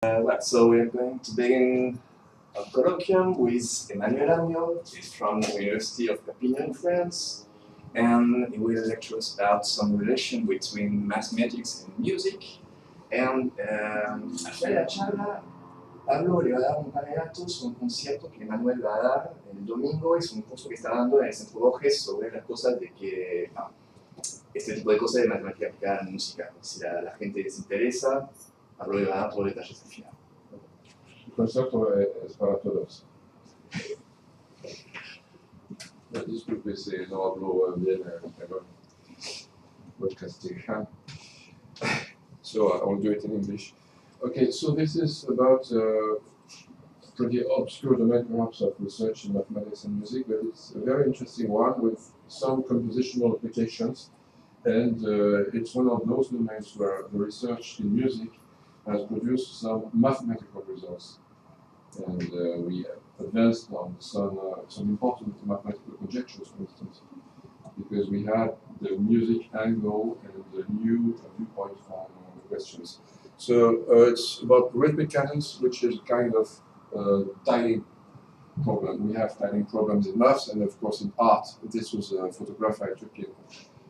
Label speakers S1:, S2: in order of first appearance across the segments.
S1: So we're going to begin a colloquium with Emmanuel Amiot. He's from the University of Perpignan, France, and he will lecture us about some relation between mathematics and music. And après la charla, Pablo le va a dar un par de datos sobre un concierto que Emmanuel va a dar el domingo. Es un curso que está dando en el Centro Borges sobre las cosas de que este tipo de cosas de matemática aplicada en música. Si la gente les interesa, Pablo le va a dar todos los detalles al final.
S2: El concierto es para todos. Disculpe si no hablo bien español. Podcasting. So I will do it in English. Okay, so this is about a pretty obscure domain perhaps of research in mathematics and music, but it's a very interesting one with some compositional applications. And it's one of those domains where the research in music has produced some mathematical results. And we advanced on some important mathematical conjectures, for instance, because we had the music angle and the new viewpoint from the questions. So it's about rhythmic canons, which is kind of tiling problem. We have tiling problems in maths and of course in art. This was a photograph I took in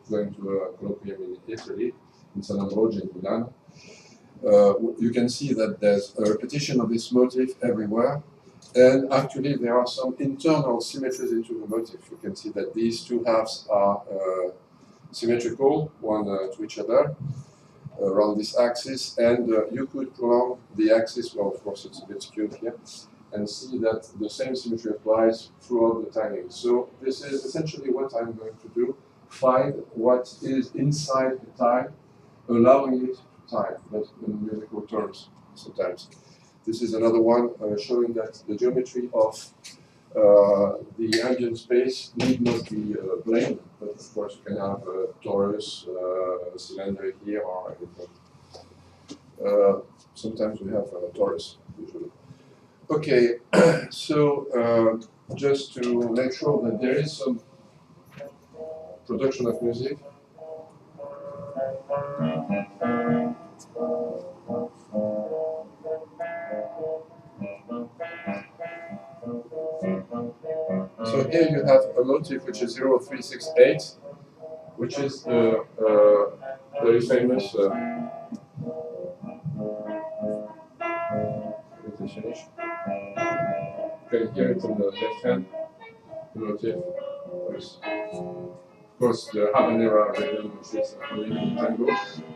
S2: going to a colloquium in Italy, in San Ambrogio in Milan. You can see that there's a repetition of this motif everywhere, and actually there are some internal symmetries into the motif. You can see that these two halves are symmetrical, one to each other, around this axis, and you could prolong the axis, well of course it's a bit skewed here, and see that the same symmetry applies throughout the tiling. So this is essentially what I'm going to do, find what is inside the tile, allowing it time, but in musical terms sometimes. This is another one showing that the geometry of the ambient space need not be plane, but of course you can have a torus, a cylinder here, or anything. Sometimes we have a torus, usually. Okay, so just to make sure that there is some production of music. So here you have a motif which is 0368, which is the very famous you can hear it on the left hand, the motif. Of course, the habanera rhythm, which is a rhythm tango,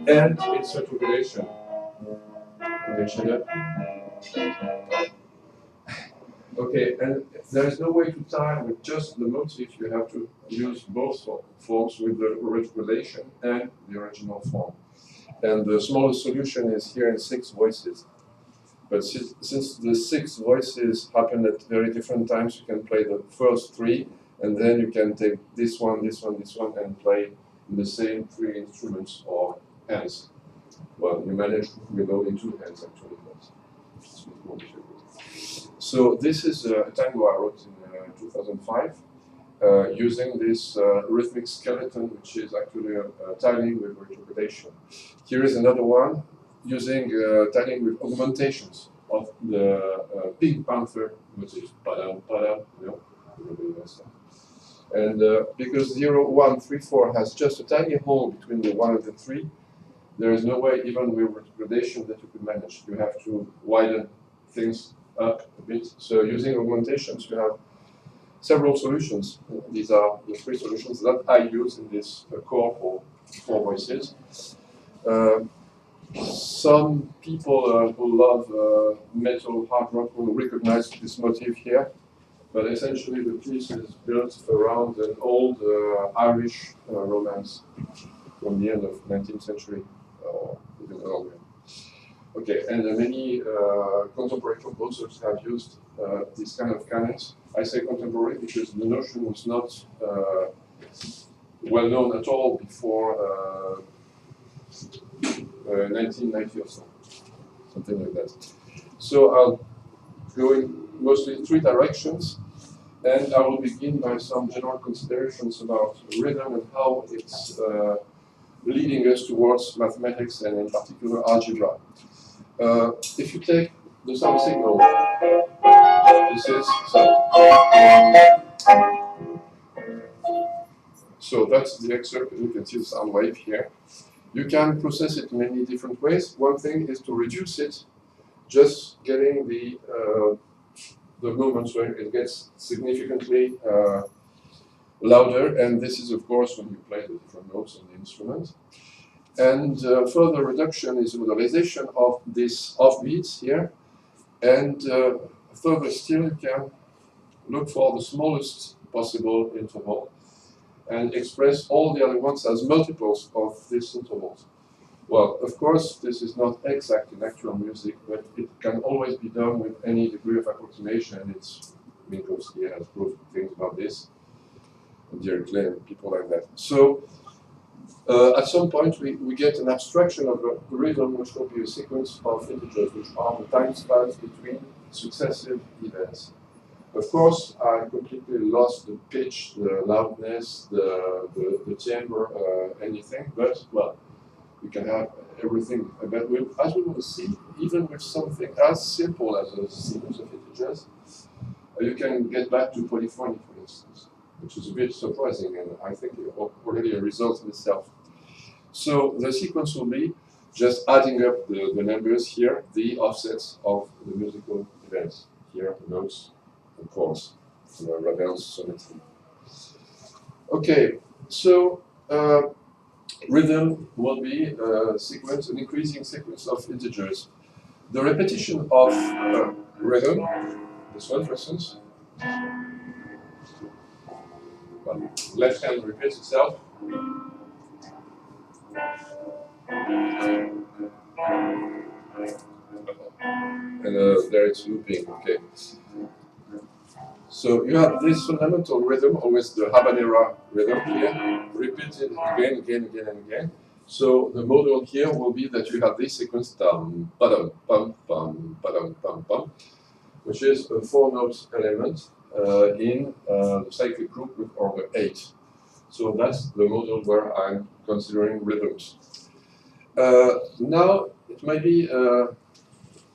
S2: and its articulation. Okay, and there is no way to tie with just the motif. You have to use both forms with the relation and the original form. And the smallest solution is here in 6 voices. But since the 6 voices happen at very different times, you can play the first 3, and then you can take this one, this one, this one, and play the same 3 instruments or hands. Well, you manage with only 2 hands actually, but it's more difficult. So this is a tango I wrote in 2005 using this rhythmic skeleton, which is actually a tiling with retrogradation. Here is another one using tiling with augmentations of the Pink Panther motif. Padam, padam, you know, everybody knows that. And because 0, 1, 3, 4 has just a tiny hole between the 1 and the 3, there is no way, even with retrogradation, that you could manage. You have to widen things up a bit. So using augmentations, you have several solutions. These are the 3 solutions that I use in this core for 4 voices. Some people who love metal hard rock will recognize this motif here, but essentially the piece is built around an old Irish romance from the end of 19th century or even earlier. Okay, and many contemporary composers have used this kind of canons. I say contemporary because the notion was not well known at all before 1990 or so, something like that. So I'll go in mostly 3 directions, and I will begin by some general considerations about rhythm and how it's leading us towards mathematics and in particular algebra. If you take the sound signal, this is sound. So that's the excerpt. You can see the sound wave here. You can process it in many different ways. One thing is to reduce it, just getting the moments where it gets significantly louder, and this is of course when you play the different notes on the instrument. And further reduction is modulation of these offbeats here, and further still you can look for the smallest possible interval and express all the other ones as multiples of these intervals. Well, of course, this is not exact in actual music, but it can always be done with any degree of approximation. It's Minkowski has proved things about this, and Derek Clay and people like that. So, at some point, we get an abstraction of a rhythm, which will be a sequence of integers, which are the time spans between successive events. Of course, I completely lost the pitch, the loudness, the timbre, anything, but, well, we can have everything. But as we will see, even with something as simple as a sequence of integers, you can get back to polyphony, for instance, which is a bit surprising, and I think already a result in itself. So the sequence will be just adding up the numbers here, the offsets of the musical events. Here, the notes, the chords, Ravel's sonnet. Okay, so rhythm will be a sequence, an increasing sequence of integers. The repetition of rhythm, this one for instance, well, left hand repeats itself. And there it's looping, okay. So you have this fundamental rhythm, always the habanera rhythm here, repeated again, and again. So the model here will be that you have this sequence, dum, ba-dum, bum, bum, ba-dum, bum, bum, which is a 4-note element in the cyclic group with order 8. So that's the model where I'm considering rhythms. Now, it might be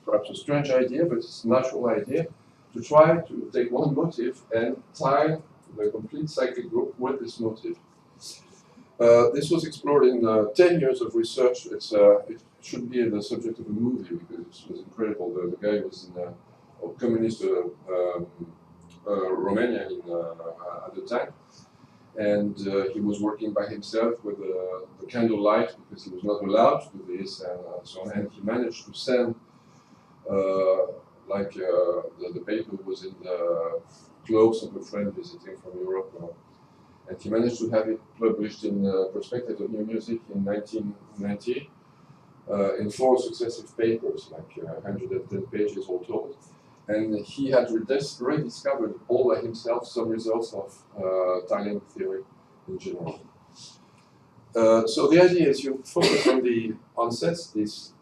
S2: perhaps a strange idea, but it's a natural idea, to try to take one motif and tie the complete cyclic group with this motif. This was explored in 10 years of research. It should be the subject of a movie because it was incredible. The guy was in a communist Romania at the time, and he was working by himself with the candlelight because he was not allowed to do this and so on. And he managed to send the paper was in the clothes of a friend visiting from Europe, and he managed to have it published in Perspective of New Music in 1990 in 4 successive papers, like 110 pages all told. And he had rediscovered all by himself some results of tiling theory in general. So the idea is you focus on the onsets, these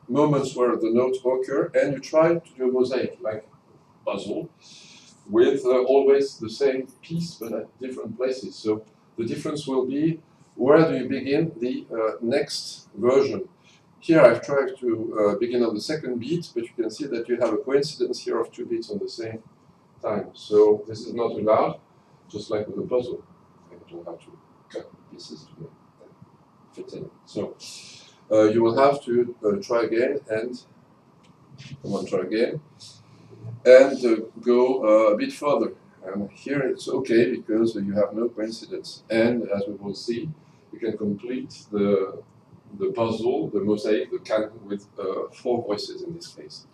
S2: moments where the notes occur, and you try to do a mosaic, like a puzzle, with always the same piece but at different places. So the difference will be where do you begin the next version. Here I've tried to begin on the second beat, but you can see that you have a coincidence here of 2 beats on the same time. So this is not allowed, just like with a puzzle. I don't have to cut pieces to fit in. So you will have to try again and try again and go a bit further. And here it's okay because you have no coincidence. And as we will see, you can complete the puzzle, the mosaic, the canon with 4 voices in this case.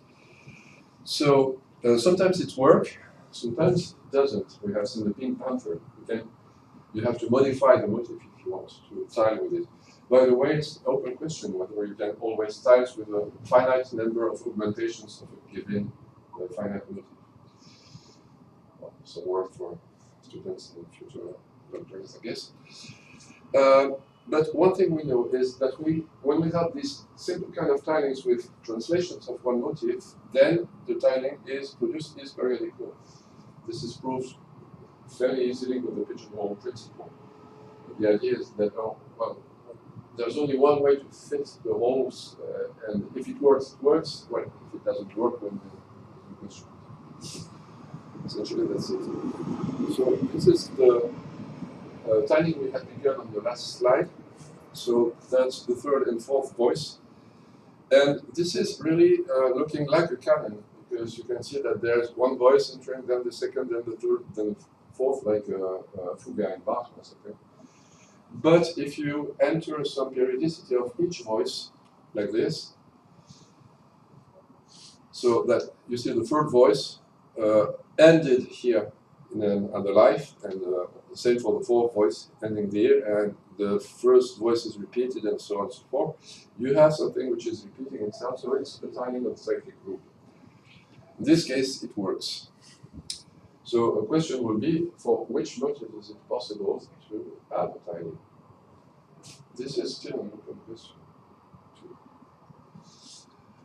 S2: So sometimes it works, sometimes it doesn't. We have seen the Pink Panther. You have to modify the motif if you want to tile with it. By the way, it's an open question whether you can always tile with a finite number of augmentations of a given finite motif. Well, some work for students and future doctors, I guess. But one thing we know is that when we have these simple kind of tilings with translations of one motif, then the tiling is periodical. This is proved fairly easily with the pigeonhole principle. The idea is that, there's only one way to fit the holes, and if it works, it works. Well, if it doesn't work, then you question. Essentially, that's it. So this is the tiling we had begun on the last slide. So that's the third and fourth voice. And this is really looking like a canon, because you can see that there's one voice entering, then the second, then the third, then the fourth, like Fourier and Bach or something. But if you enter some periodicity of each voice, like this, so that you see the third voice ended here in another life, and the same for the fourth voice ending there, and the first voice is repeated, and so on and so forth. You have something which is repeating itself, so it's the tiling of the cyclic group. In this case, it works. So a question will be, for which motive is it possible to add a tiling? This is still an open question.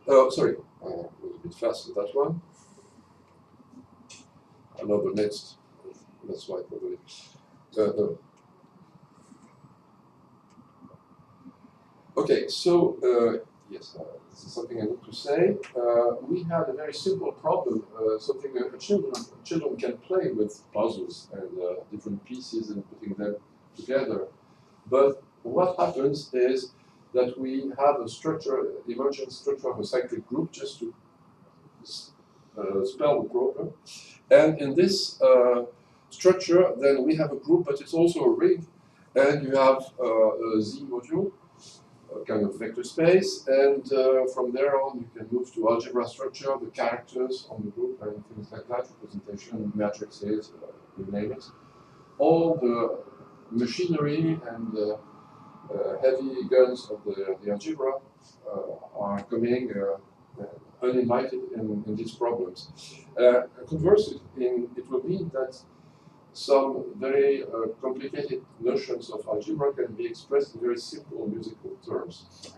S2: Oh, sorry, I was a bit fast with that one. Another next. That's why probably. No. Okay, so yes, this is something I need to say. We had a very simple problem, something that children can play with puzzles and different pieces and putting them together. But what happens is that we have a structure, emergent structure of a cyclic group, just to spell the problem. And in this structure, then we have a group, but it's also a ring, and you have a Z module, a kind of vector space, and from there on you can move to algebra structure, the characters on the group, and things like that, representation, matrices, you name it. All the machinery and heavy guns of the algebra are coming uninvited in these problems. Conversely, it will mean that some very complicated notions of algebra can be expressed in very simple musical terms.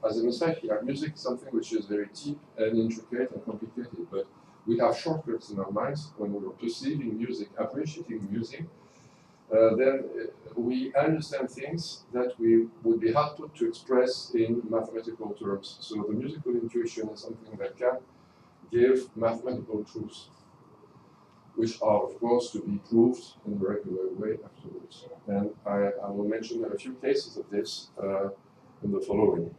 S2: As an aside here, music is something which is very deep and intricate and complicated, but we have shortcuts in our minds when we're perceiving music, appreciating music. Then we understand things that we would be helpful to express in mathematical terms. So the musical intuition is something that can give mathematical truths, which are, of course, to be proved in a regular way afterwards. And I will mention a few cases of this in the following.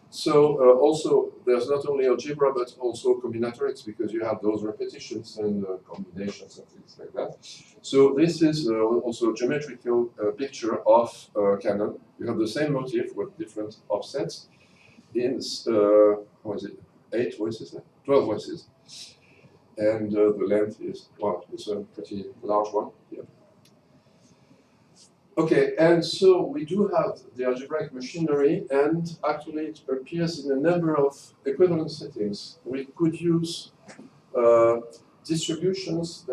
S2: So also, there's not only algebra, but also combinatorics, because you have those repetitions and combinations and things like that. So this is also a geometrical picture of canon. You have the same motif with different offsets in, what is it, 8 voices, 12 voices. And the length is, well, it's a pretty large one here. Okay, and so we do have the algebraic machinery, and actually it appears in a number of equivalent settings. We could use distributions,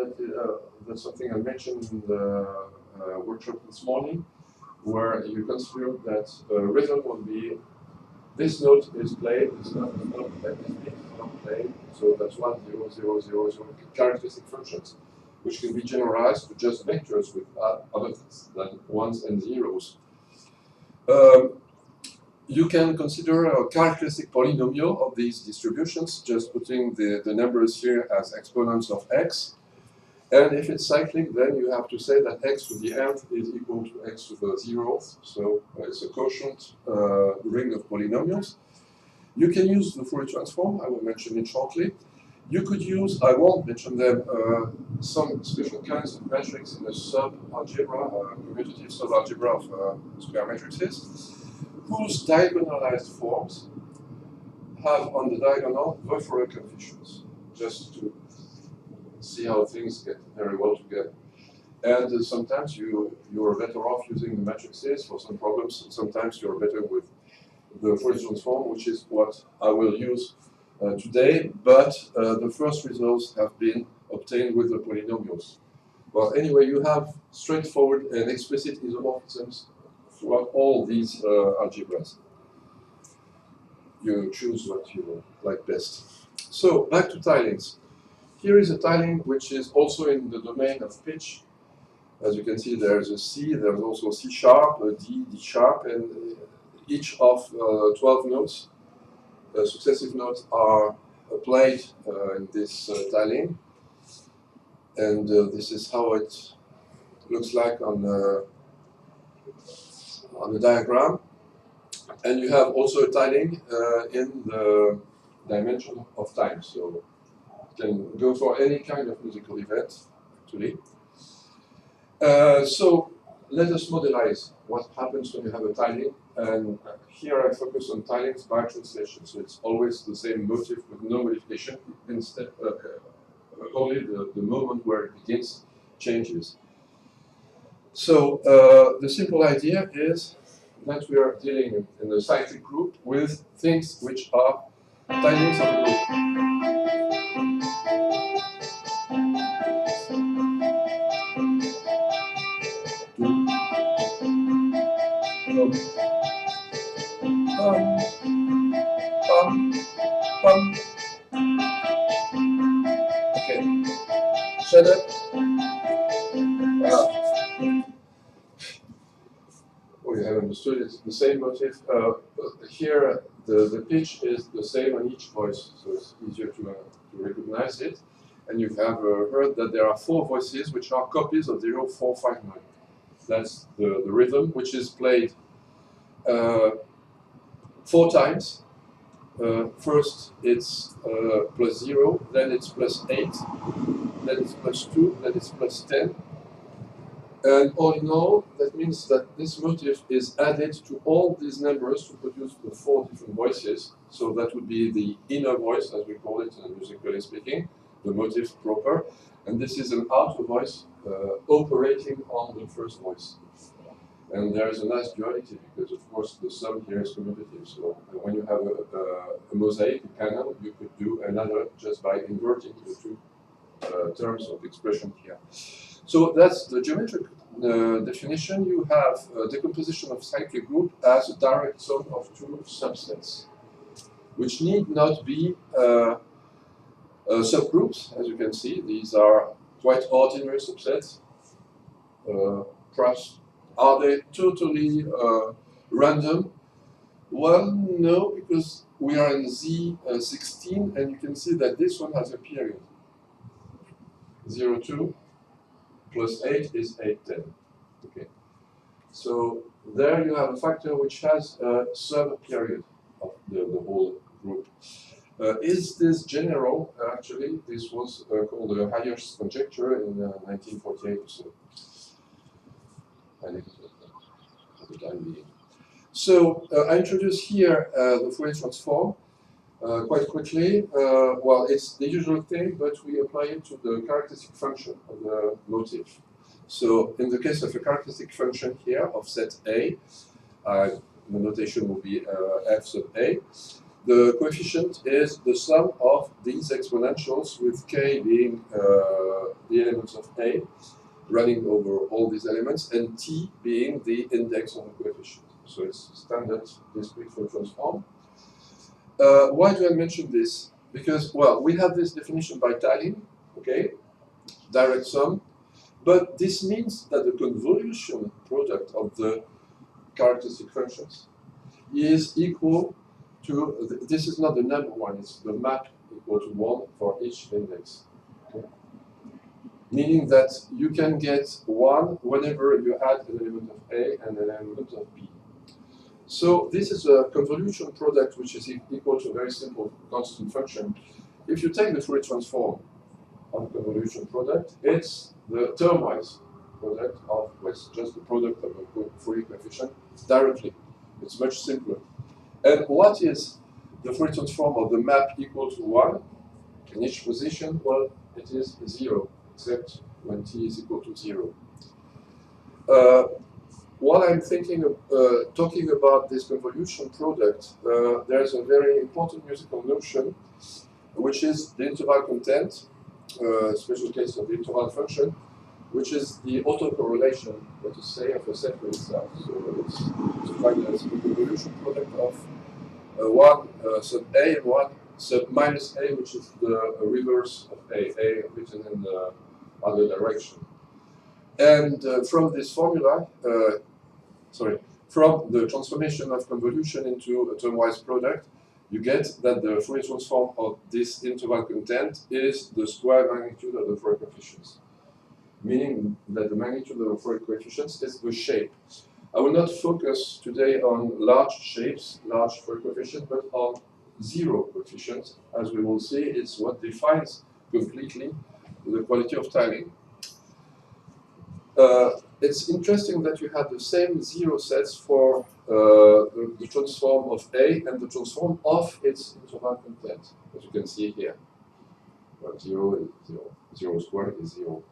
S2: that's something I mentioned in the workshop this morning, where you consider that rhythm will be, this note is played, this note is not played, this beat is not played, so that's 1, 0, 0, 0, 0, characteristic functions, which can be generalized to just vectors with other things than ones and zeros. You can consider a characteristic polynomial of these distributions, just putting the numbers here as exponents of x. And if it's cyclic, then you have to say that x to the nth is equal to x to the 0th. So it's a quotient ring of polynomials. You can use the Fourier transform, I will mention it shortly. You could use, I won't mention them, some special kinds of metrics in a sub-algebra, commutative sub-algebra of square matrices, whose diagonalized forms have on the diagonal the Fourier coefficients, just to see how things get very well together. And sometimes you're better off using the matrices for some problems, sometimes you're better with the Fourier transform, which is what I will use today, but the first results have been obtained with the polynomials. Well, anyway, you have straightforward and explicit isomorphisms throughout all these algebras. You choose what you like best. So, back to tilings. Here is a tiling which is also in the domain of pitch. As you can see, there's a C, there's also C sharp, a D, D sharp, and each of 12 notes, successive notes are played in this tiling, and this is how it looks like on the diagram. And you have also a tiling in the dimension of time, so you can go for any kind of musical event, actually. So let us modelize what happens when you have a tiling, and here I focus on tilings by translation, so it's always the same motif with no modification, instead only the moment where it begins changes. So the simple idea is that we are dealing in the cyclic group with things which are tilings of the group. Okay, shut up. Oh, you have understood it's the same motif. Here, the pitch is the same on each voice, so it's easier to recognize it. And you have heard that there are 4 voices which are copies of 0, 4, 5, 9. That's the rhythm, which is played 4 times. First it's plus 0, then it's plus 8, then it's plus 2, then it's plus 10. And all in all, that means that this motif is added to all these numbers to produce the 4 different voices. So that would be the inner voice, as we call it, musically speaking, the motif proper. And this is an outer voice operating on the first voice. And there is a nice duality because, of course, the sum here is commutative. So when you have a mosaic, a canon, you could do another just by inverting the 2 terms of expression here. So that's the geometric definition. You have decomposition of cyclic group as a direct sum of 2 subsets, which need not be subgroups, as you can see. These are quite ordinary subsets. Perhaps, are they totally random? Well, no, because we are in Z16, and you can see that this one has a period. 0, 2. Plus 8 is 8, 10. Okay. So there you have a factor which has a sub-period of the whole group. Is this general? Actually, this was called the Hayer's conjecture in 1948 or so. For the time being. So I introduce here the Fourier transform quite quickly. Well, it's the usual thing, but we apply it to the characteristic function of the motif. So in the case of a characteristic function here of set A, the notation will be f sub A. The coefficient is the sum of these exponentials, with k being the elements of A, running over all these elements, and t being the index of the coefficient. So it's standard discrete Fourier transform. Why do I mention this? Because, well, we have this definition by tiling, okay, direct sum, but this means that the convolution product of the characteristic functions is equal to, this is not the number 1, it's the map equal to 1 for each index. Okay? Meaning that you can get 1 whenever you add an element of A and an element of B. So this is a convolution product which is equal to a very simple constant function. If you take the Fourier transform on convolution product, it's the termwise product of, well, it's just the product of a Fourier coefficient directly. It's much simpler. And what is the Fourier transform of the map equal to 1 in each position? Well, it is 0, except when t is equal to 0. While I'm thinking of talking about this convolution product, there's a very important musical notion, which is the interval content, special case of the interval function, which is the autocorrelation, let us say, of a set with itself. So it's defined as the convolution product of 1 sub A and 1 sub minus A, which is the reverse of A written in the other direction. And from this formula, from the transformation of convolution into a termwise product, you get that the Fourier transform of this interval content is the square magnitude of the Fourier coefficients, meaning that the magnitude of the Fourier coefficients is the shape. I will not focus today on large shapes, large Fourier coefficients, but on zero coefficients. As we will see, it's what defines completely the quality of tiling. It's interesting that you have the same zero sets for the transform of A and the transform of its interval content, as you can see here. Well, 0 is 0, 0 squared is 0.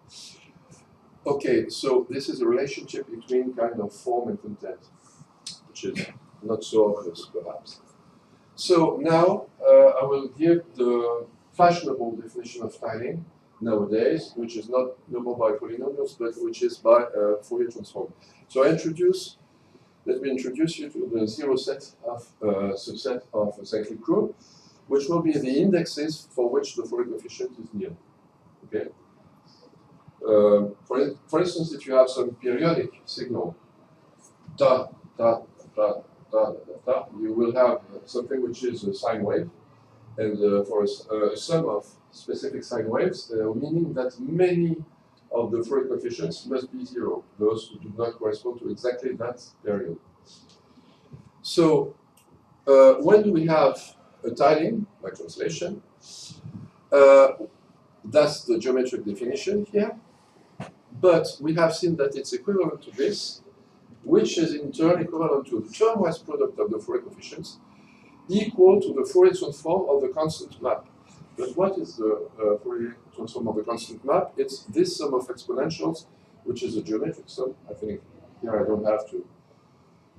S2: Okay, so this is a relationship between kind of form and content, which is not so obvious, perhaps. So now I will give the fashionable definition of tiling nowadays, which is not no more by polynomials, but which is by Fourier transform. So let me introduce you to the zero set of subset of a cyclic group, which will be the indexes for which the Fourier coefficient is nil. Okay. For instance, if you have some periodic signal, ta ta ta ta ta, you will have something which is a sine wave, and for a sum of specific sine waves, meaning that many of the Fourier coefficients must be zero, those who do not correspond to exactly that period. So, when do we have a tiling, by translation? That's the geometric definition here, but we have seen that it's equivalent to this, which is in turn equivalent to the termwise product of the Fourier coefficients, equal to the Fourier transform of the constant map. But what is the Fourier transform of the constant map? It's this sum of exponentials, which is a geometric sum. I think here I don't have to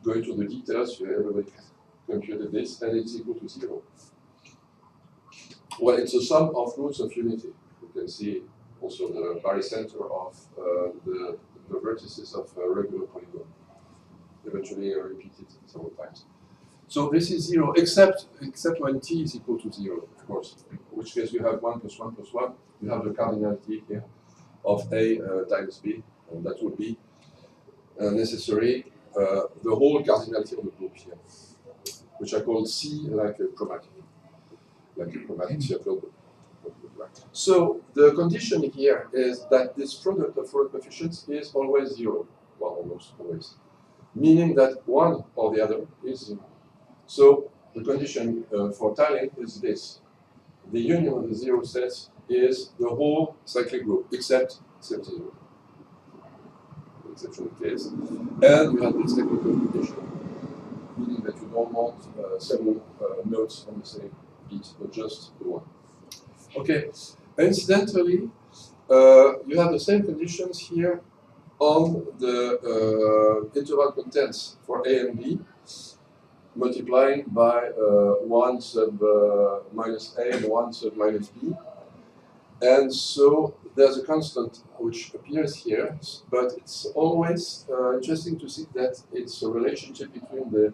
S2: go into the details, everybody computed this, and it's equal to 0. Well, it's a sum of roots of unity. You can see also the barycenter of the vertices of a regular polygon, eventually repeated several times. So this is 0, except when t is equal to 0, of course, in which case you have 1 plus 1 plus 1. You have the cardinality here of A times B, and that would be necessary the whole cardinality of the group here, which I call C like a chromatic circle. So the condition here is that this product of Fourier coefficients is always 0, well, almost always, meaning that one or the other is 0. So the condition for tiling is this: the union of the zero sets is the whole cyclic group except 0, exceptional case, and you have this technical condition, meaning that you don't want several notes on the same beat, but just the one. Okay. Incidentally, you have the same conditions here on the interval contents for A and B, multiplying by 1 sub minus A and 1 sub minus B. And so there's a constant which appears here, but it's always interesting to see that it's a relationship between the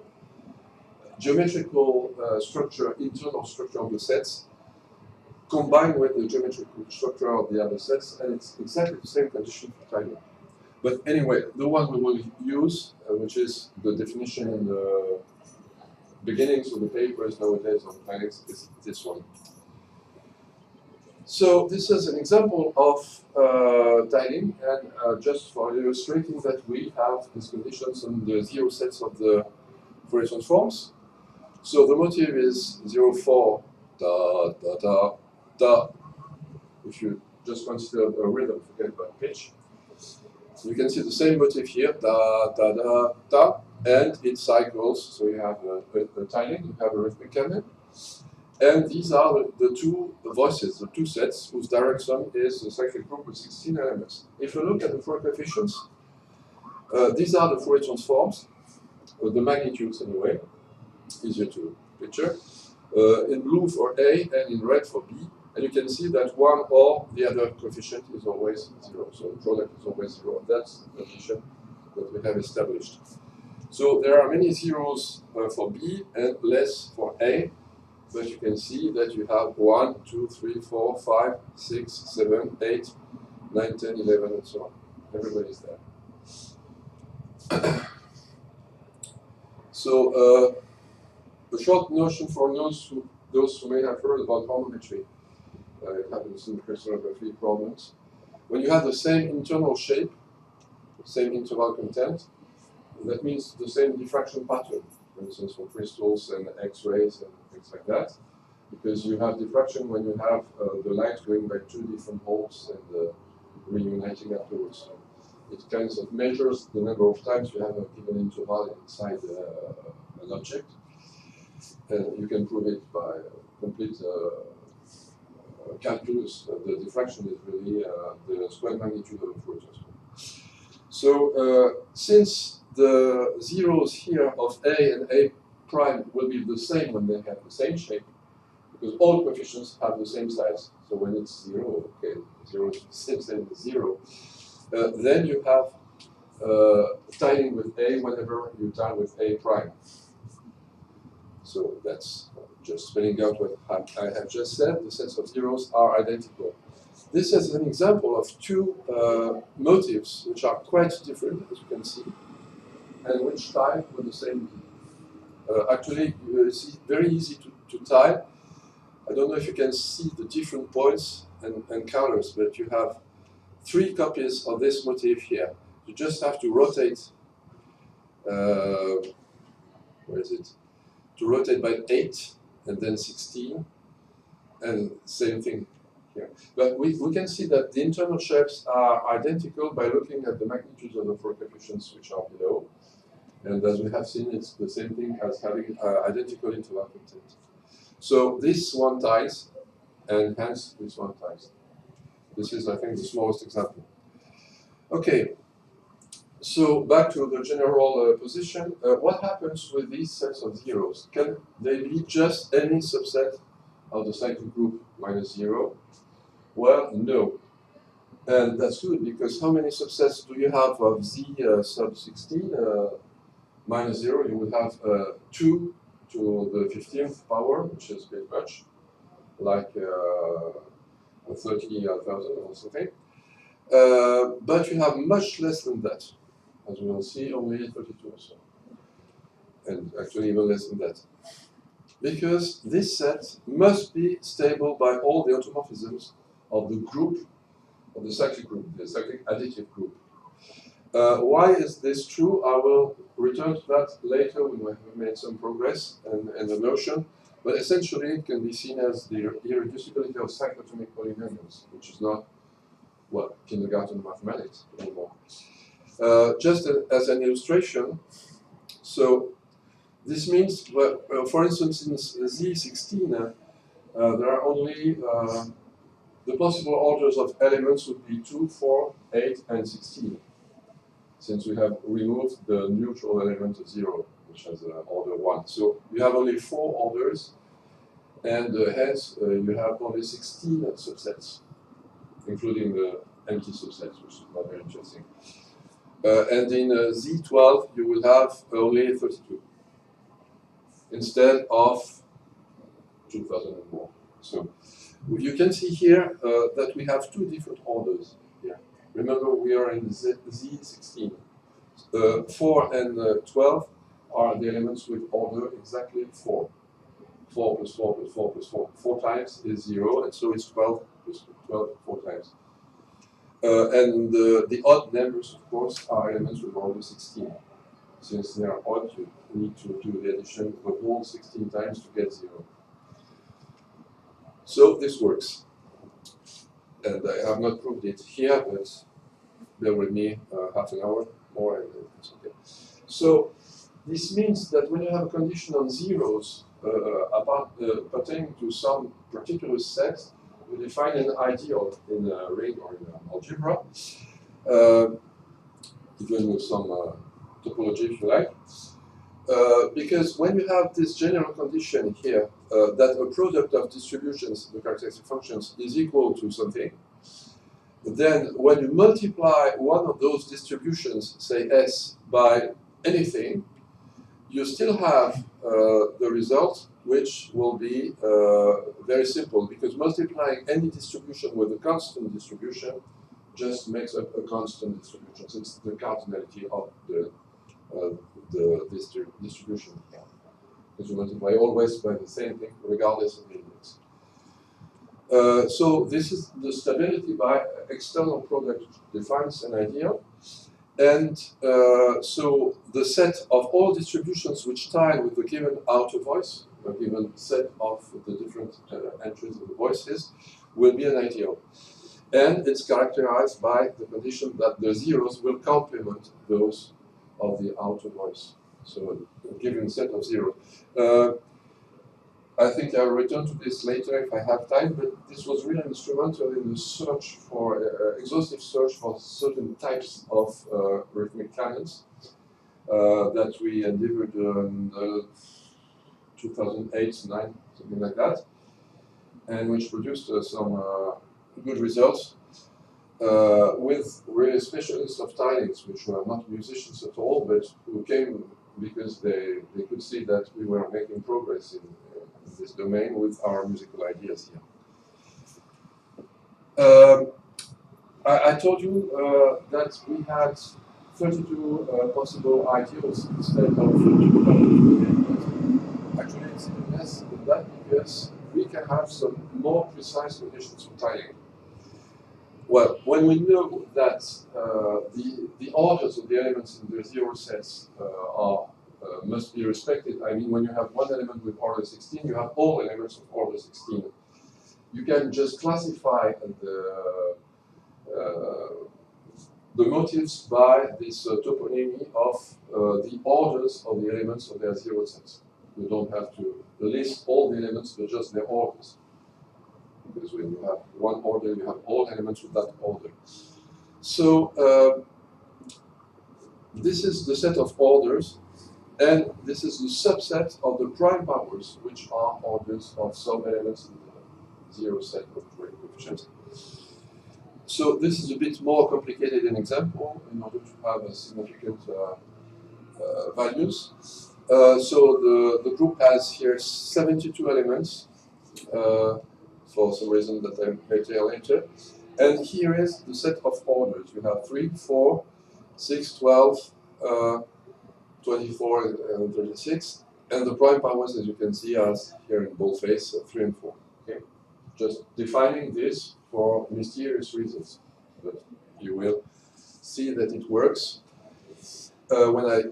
S2: geometrical structure, internal structure of the sets, combined with the geometrical structure of the other sets, and it's exactly the same condition for tiling. But anyway, the one we will use, which is the definition in the beginnings of the papers nowadays on tilings, is this one. So this is an example of tiling, and just for illustrating that we have these conditions on the zero sets of the Fourier transforms. So the motive is 0, 4, da, da, da, da. If you just consider a rhythm, forget about pitch. You can see the same motive here, da, da, da, da, and it cycles. So you have a tiling, you have a rhythmic canon, and these are the two voices, the two sets, whose direct sum is a cyclic group with 16 elements. If you look at the Fourier coefficients, these are the Fourier transforms, the magnitudes anyway, easier to picture, in blue for A and in red for B. And you can see that one or the other coefficient is always 0. So the product is always 0. That's the condition that we have established. So there are many zeros for B and less for A. But you can see that you have 1, 2, 3, 4, 5, 6, 7, 8, 9, 10, 11, and so on. Everybody's there. So a short notion for those who may have heard about trigonometry. It happens in crystallography problems. When you have the same internal shape, same interval content, that means the same diffraction pattern, for instance, for crystals and X-rays and things like that, because you have diffraction when you have the light going by two different holes and reuniting afterwards. So it kind of measures the number of times you have a given interval inside an object. And you can prove it by complete calculus. The diffraction is really the square magnitude of the Fourier transform. So since the zeros here of A and A prime will be the same when they have the same shape, because all coefficients have the same size. So when it's 0, okay, 0 is the same size as 0. Then you have tiling with A whenever you tile with A prime. So that's just spelling out what I have just said. The sets of zeros are identical. This is an example of two motifs which are quite different, as you can see, and which tile with the same B. Actually, it's very easy to tile. I don't know if you can see the different points and colors, but you have 3 copies of this motif here. You just have to rotate, where is it? To rotate by 8 and then 16, and same thing here. But we can see that the internal shapes are identical by looking at the magnitudes of the 4 coefficients which are below. And as we have seen, it's the same thing as having identical interval content. So this one tiles, and hence this one tiles. This is, I think, the smallest example. Okay, so back to the general position. What happens with these sets of zeros? Can they be just any subset of the cyclic group minus 0? Well, no. And that's good, because how many subsets do you have of Z sub 16 minus 0? You would have 2 to the 15th power, which is a bit much, like 30,000 or something. But you have much less than that. As we will see, only 32 or so. And actually even less than that. Because this set must be stable by all the automorphisms of the group, of the cyclic group, the cyclic additive group. Why is this true? I will return to that later when we have made some progress and the notion. But essentially, it can be seen as the irreducibility of cyclotomic polynomials, which is not, well, kindergarten mathematics anymore. Just as an illustration, so this means, well, for instance, in Z16, there are only the possible orders of elements would be 2, 4, 8, and 16, since we have removed the neutral element of 0, which has order 1. So you have only 4 orders, and hence you have only 16 subsets, including the empty subsets, which is not very interesting. And in Z12, you will have only 32, instead of 2,000 and more. So you can see here that we have 2 different orders here. Remember, we are in Z16. 4 and 12 are the elements with order exactly 4. 4 plus 4 plus 4 plus 4. 4 times is 0, and so it's 12 plus 12 4 times. And the odd numbers, of course, are elements with order 16. Since they are odd, you need to do the addition of the whole 16 times to get 0. So this works. And I have not proved it here, but bear with me half an hour more, and it's okay. So this means that when you have a condition on zeros pertaining to some particular set, we define an ideal in a ring or in algebra, even with some topology if you like. Because when you have this general condition here, that a product of distributions, the characteristic functions, is equal to something, then when you multiply one of those distributions, say S, by anything, you still have the result, which will be very simple, because multiplying any distribution with a constant distribution just makes up a constant distribution. So it's the cardinality of the this distribution here. Because you multiply always by the same thing, regardless of the index. So this is the stability by external product defines an ideal. And so the set of all distributions which tile with the given outer voice, a given set of the different entries of the voices, will be an ideal. And it's characterized by the condition that the zeros will complement those of the outer voice. So a given set of zeros. I think I'll return to this later if I have time, but this was really instrumental in the search for, exhaustive search for certain types of rhythmic canons that we endeavored in 2008, 9, something like that, and which produced some good results with really specialists of tilings, which were not musicians at all, but who came because they could see that we were making progress in this domain with our musical ideas here. I told you that we had 32 possible ideals instead of 2,000. Actually, it's even less than that because we can have some more precise conditions for tiling. Well, when we know that the orders of the elements in the zero sets must be respected, I mean, when you have one element with order 16, you have all elements of order 16. You can just classify the motifs by this toponymy of the orders of the elements of their zero sets. You don't have to list all the elements, but just their orders. Because when you have one order, you have all elements with that order. So this is the set of orders, and this is the subset of the prime powers, which are orders of some elements in the zero set of coefficients. So this is a bit more complicated in example in order to have a significant values. So the group has here 72 elements. For some reason that I may tell later. And here is the set of orders. You have 3, 4, 6, 12, 24, and 36. And the prime powers, as you can see, are here in boldface, 3 and 4. Okay? Just defining this for mysterious reasons. But you will see that it works when I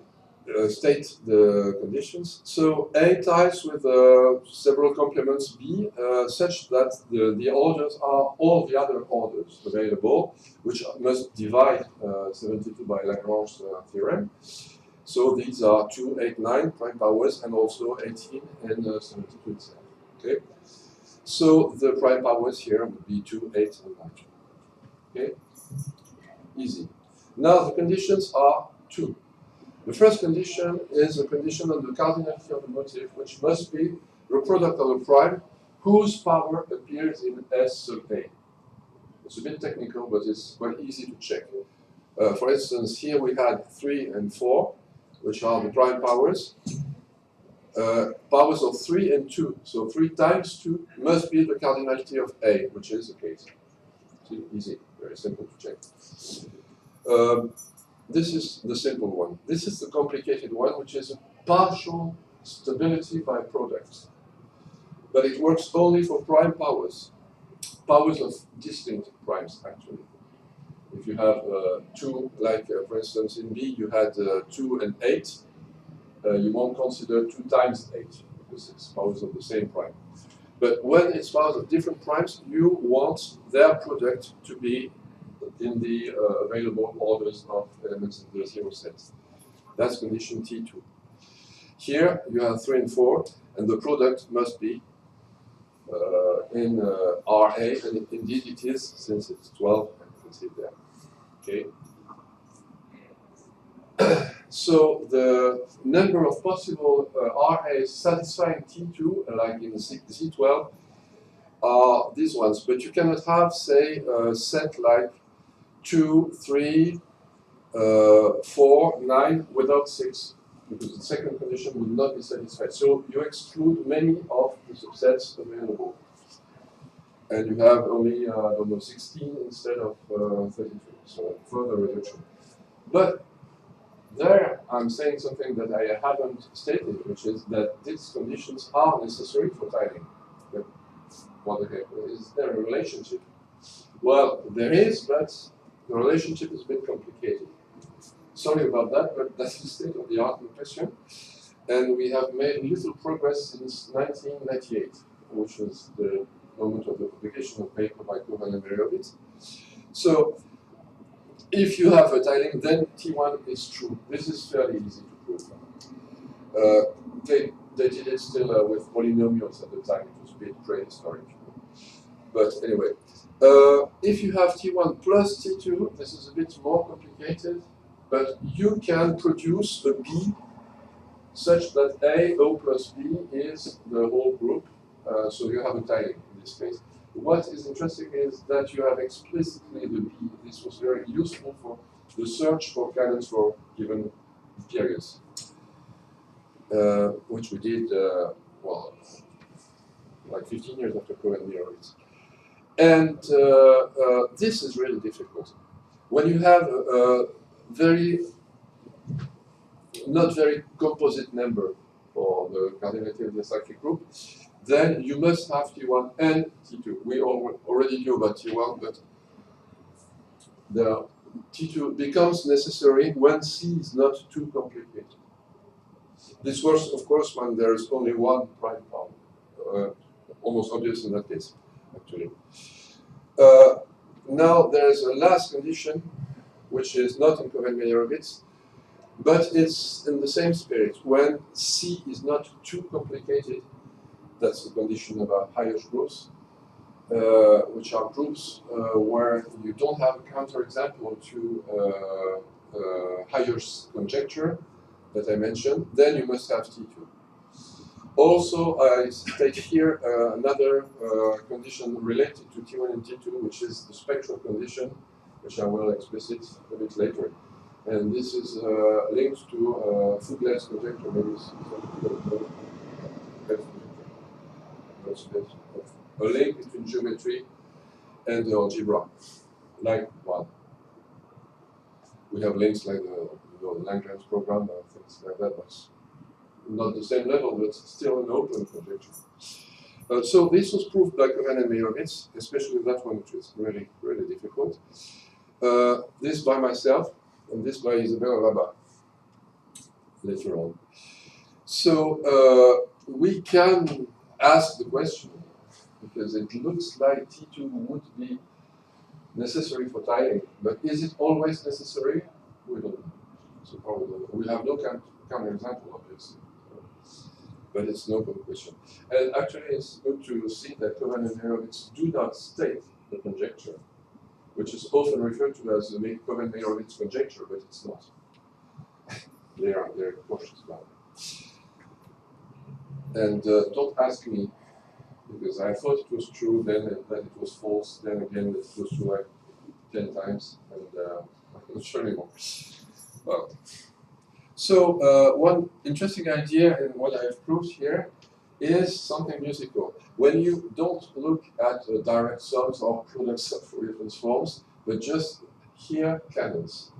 S2: state the conditions. So A tiles with several complements B such that the orders are all the other orders available, which must divide 72 by Lagrange's theorem. So these are 2, 8, 9 prime powers, and also 18 and 72 itself. Okay. So the prime powers here would be 2, 8, and 9. Okay. Easy. Now the conditions are 2. The first condition is a condition on the cardinality of the motif, which must be the product of a prime whose power appears in S sub A. It's a bit technical, but it's quite easy to check. For instance, here we had 3 and 4, which are the prime powers. Powers of 3 and 2, so 3 times 2 must be the cardinality of A, which is the case. See, easy, very simple to check. This is the simple one. This is the complicated one, which is a partial stability by product. But it works only for prime powers. Powers of distinct primes, actually. If you have 2, like for instance in B, you had 2 and 8, you won't consider 2 times 8, because it's powers of the same prime. But when it's powers of different primes, you want their product to be in the available orders of elements in the zero sets. That's condition T2. Here you have 3 and 4, and the product must be in RA, and indeed it is, since it's 12, and you can see it there. Okay. So the number of possible RAs satisfying T2, like in Z12, are these ones. But you cannot have, say, a set like 2, 3, 4, 9 without 6, because the second condition would not be satisfied. So you exclude many of the subsets available. And you have only, I don't know, 16 instead of 32, so further reduction. But there I'm saying something that I haven't stated, which is that these conditions are necessary for tiling. But what the heck, is there a relationship? Well, there is, but the relationship is a bit complicated. Sorry about that, but that's the state of the art in question. And we have made little progress since 1998, which was the moment of the publication of paper by Kovan and Meyerowitz. So, if you have a tiling, then T1 is true. This is fairly easy to prove. They did it still with polynomials at the time. It was a bit prehistoric. But anyway, if you have T1 plus T2, this is a bit more complicated, but you can produce a B such that A, O plus B is the whole group. So you have a tiling in this case. What is interesting is that you have explicitly the B. This was very useful for the search for canons for given periods, which we did, well, like 15 years after Cohen and Meyerowitz. And this is really difficult. When you have a not very composite number for the cardinality of the cyclic group, then you must have T1 and T2. We already knew about T1, but the T2 becomes necessary when C is not too complicated. This works, of course, when there is only one prime power. Almost obvious in that case, actually. Now there is a last condition, which is not in Cohen-Meyerowitz, but it's in the same spirit. When C is not too complicated, that's the condition of Hires groups, which are groups where you don't have a counterexample to Hires conjecture that I mentioned, then you must have T2. Also, I state here another condition related to T1 and T2, which is the spectral condition, which I will explicit a bit later. And this is linked to Fugler's conjecture, maybe a link between geometry and the algebra, like one. We have links like the Lagrange program, things like that, but not the same level, but still an open conjecture. So this was proved by Cohen and Meyerowitz, especially that one, which is really, really difficult. This by myself, and this by Isabelle Rabat later on. So we can ask the question, because it looks like T2 would be necessary for tiling, but is it always necessary? We don't know. So probably we have no counterexample, obviously, but it's no good question. And actually, it's good to see that Cohen and Meyerowitz do not state the conjecture, which is often referred to as the Cohen-Meyerowitz conjecture, but it's not. They're cautious about it. And don't ask me, because I thought it was true, then that it was false, then again it was true like 10 times, and I'm not sure anymore. Well, so one interesting idea in what I've proved here is something musical. When you don't look at direct sums or products of Fourier transforms, but just hear canons.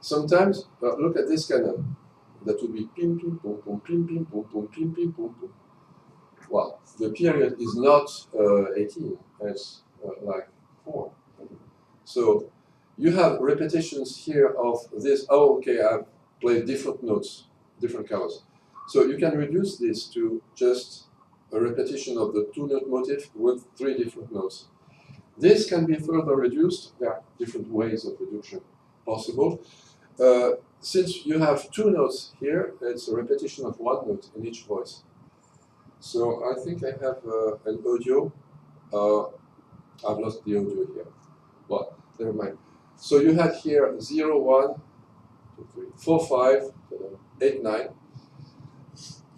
S2: Sometimes, look at this canon. That would be pim pim pum pum pim pim pum pum pim pim pum pum. Well, the period is not 18, it's like 4. So you have repetitions here of this. Oh, okay, I've played different notes, different colors. So you can reduce this to just a repetition of the 2-note motif with 3 different notes. This can be further reduced. There are different ways of reduction possible. Since you have 2 notes here, it's a repetition of 1 note in each voice. So I think I have an audio. I've lost the audio here. Well, never mind. So you had here 0, 1, 2, 3, 4, 5, 8, 9.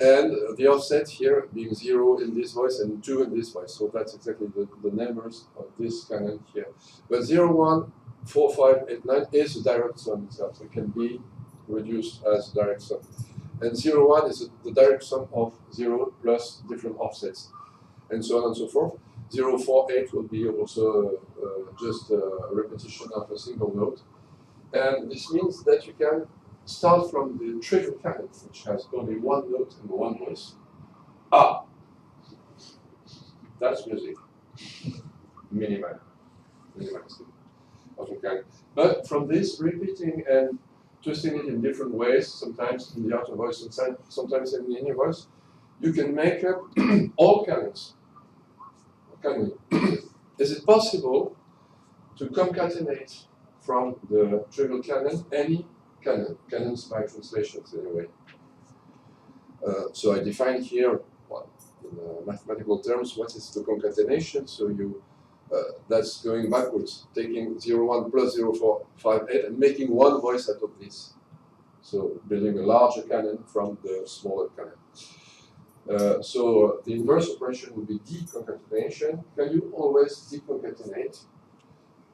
S2: And the offset here being 0 in this voice and 2 in this voice. So that's exactly the numbers of this canon here. But 0, 1, 4, 5, 8, 9 is a direct sum itself. So it can be reduced as direct sum. And 0, 1 is the direct sum of 0 plus different offsets. And so on and so forth. 0, 4, 8 will be also just a repetition of a single note. And this means that you can start from the trivial canon, which has only one note and one voice. Ah, that's music. Minimal. Minimalistic. But from this, repeating and twisting it in different ways, sometimes in the outer voice and sometimes in the inner voice, you can make up all canons. Can we? Is it possible to concatenate from the trivial canon any canon? Canons by translations, anyway. So I define here, well, in mathematical terms, what is the concatenation. So you that's going backwards, taking 0, 1 plus 0, 4, 5, 8, and making one voice out of this. So building a larger canon from the smaller canon. So the inverse operation would be deconcatenation. Can you always deconcatenate?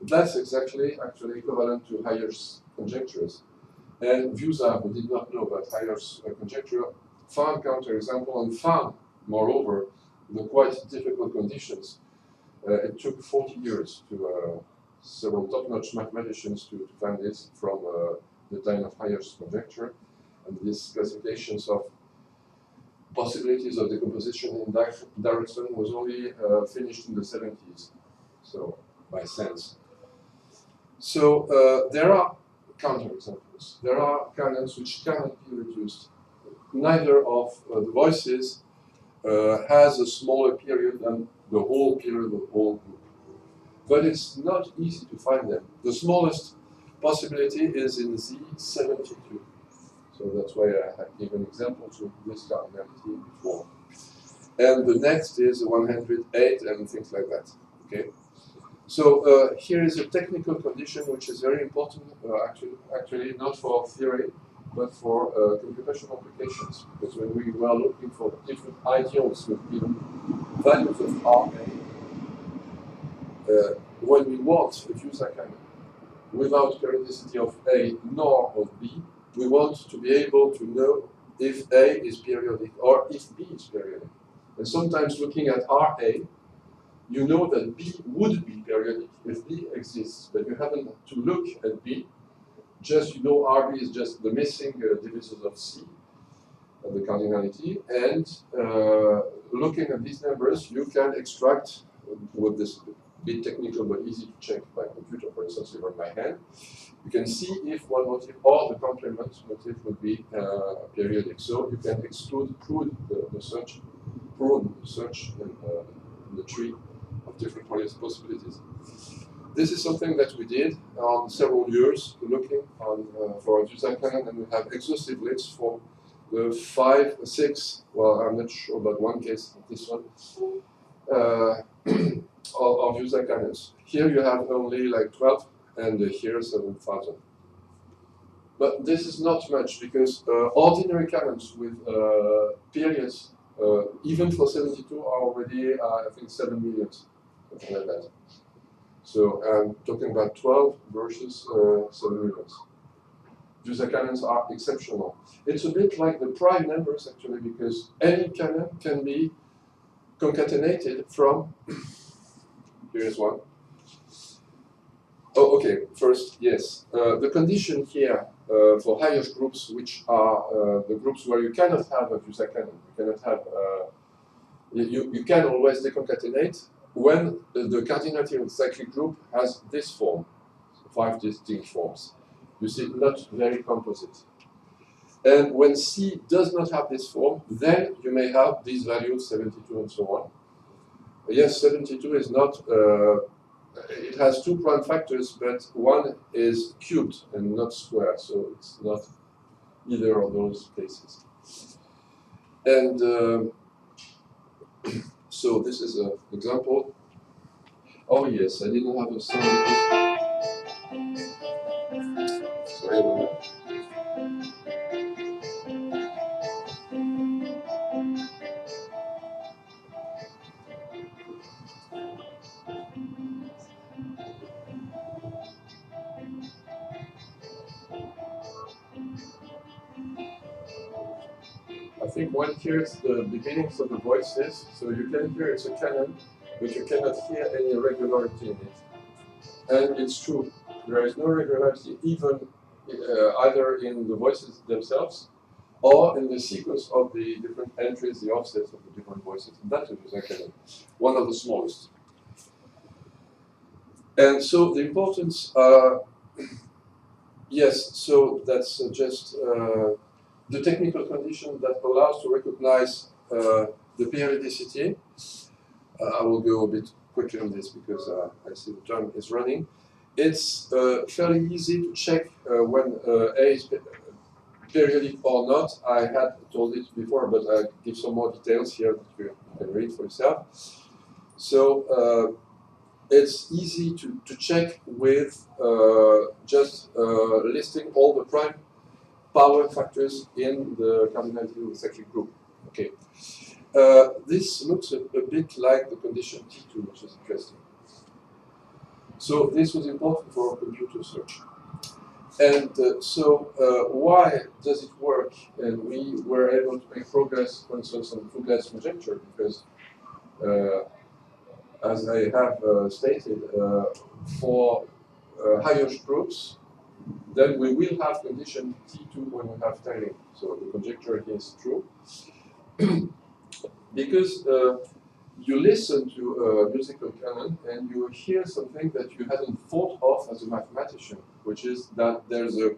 S2: That's actually equivalent to Hayer's conjectures. And Vusa, who did not know about Hayer's conjecture, found counterexample and found, moreover, the quite difficult conditions. It took 40 years to several top-notch mathematicians to find this from the time of Hayer's conjecture. And these classifications of possibilities of decomposition in direction was only finished in the 70s, so by sense. So there are counterexamples. There are canons which cannot be reduced. Neither of the voices has a smaller period than the whole period of the whole group. But it's not easy to find them. The smallest possibility is in Z72. So that's why I have given examples of this cardinality before. And the next is 108 and things like that. Okay. So here is a technical condition which is very important, actually not for theory, but for computational applications. Because when we were looking for different ideals with given values of RA, when we want a Vusa canon without periodicity of A nor of B, we want to be able to know if A is periodic or if B is periodic. And sometimes looking at RA, you know that B would be periodic if B exists, but you happen to look at B. Just you know RB is just the missing divisors of C, the cardinality, and looking at these numbers, you can extract with this bit technical but easy to check by computer, for instance, even by hand. You can see if one motif or the complement motif would be periodic. So you can prune the search in the tree of different possibilities. This is something that we did on several years, looking on for a Vusa canon, and we have exhaustive lists for the 5, 6. Well, I'm not sure about one case, this one, of Vusa canons. Here you have only like 12, and here 7,000. But this is not much because ordinary canons with periods, even for 72, are already I think 7 million, something like that. So I'm talking about 12 versus 7 million. Vusa canons are exceptional. It's a bit like the prime numbers actually, because any canon can be concatenated from. Here's one. Oh, okay. First, yes. The condition here for highest groups, which are the groups where you cannot have a Vusa canon, you cannot have. You can always deconcatenate when the cardinality of the cyclic group has this form, 5 distinct forms. You see, not very composite. And when C does not have this form, then you may have these values, 72 and so on. Yes, 72 is not, it has 2 prime factors, but one is cubed and not square, so it's not either of those cases. And so this is an example. Oh yes, I didn't have a sound. Sorry about that. I think one hears the beginnings of the voices, so you can hear it's a canon, but you cannot hear any irregularity in it. And it's true, there is no regularity even either in the voices themselves or in the sequence of the different entries, the offsets of the different voices. And that is actually one of the smallest. And so the importance, yes, so that's just the technical condition that allows to recognize the periodicity. I will go a bit quickly on this because I see the time is running. It's fairly easy to check when A is periodic or not. I had told it before, but I give some more details here that you can read for yourself. So it's easy to check with just listing all the prime power factors in the cardinality of the cyclic group. Okay. This looks a bit like the condition T2, which is interesting. So this was important for computer search. And why does it work? And we were able to make progress, for instance, on Fourier's conjecture, because as I have stated, for higher groups, then we will have condition T2 when we have tiling. So the conjecture here is true. Because you listen to a musical canon and you hear something that you hadn't thought of as a mathematician, which is that there's a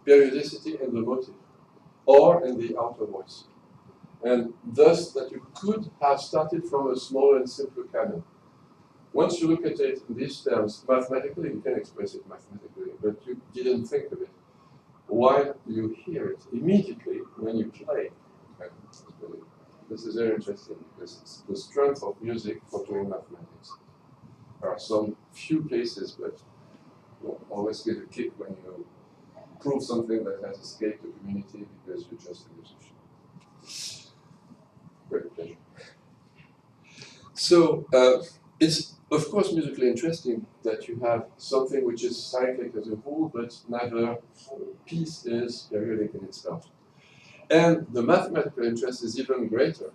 S2: periodicity in the motive or in the outer voice. And thus that you could have started from a smaller and simpler canon. Once you look at it in these terms, mathematically, you can express it mathematically, but you didn't think of it. While you hear it immediately when you play. This is very interesting because it's the strength of music for doing mathematics. There are some few cases, but you always get a kick when you prove something that has escaped the community because you're just a musician. Great pleasure. So it's of course musically interesting that you have something which is cyclic as a whole, but neither piece is periodic in itself. And the mathematical interest is even greater,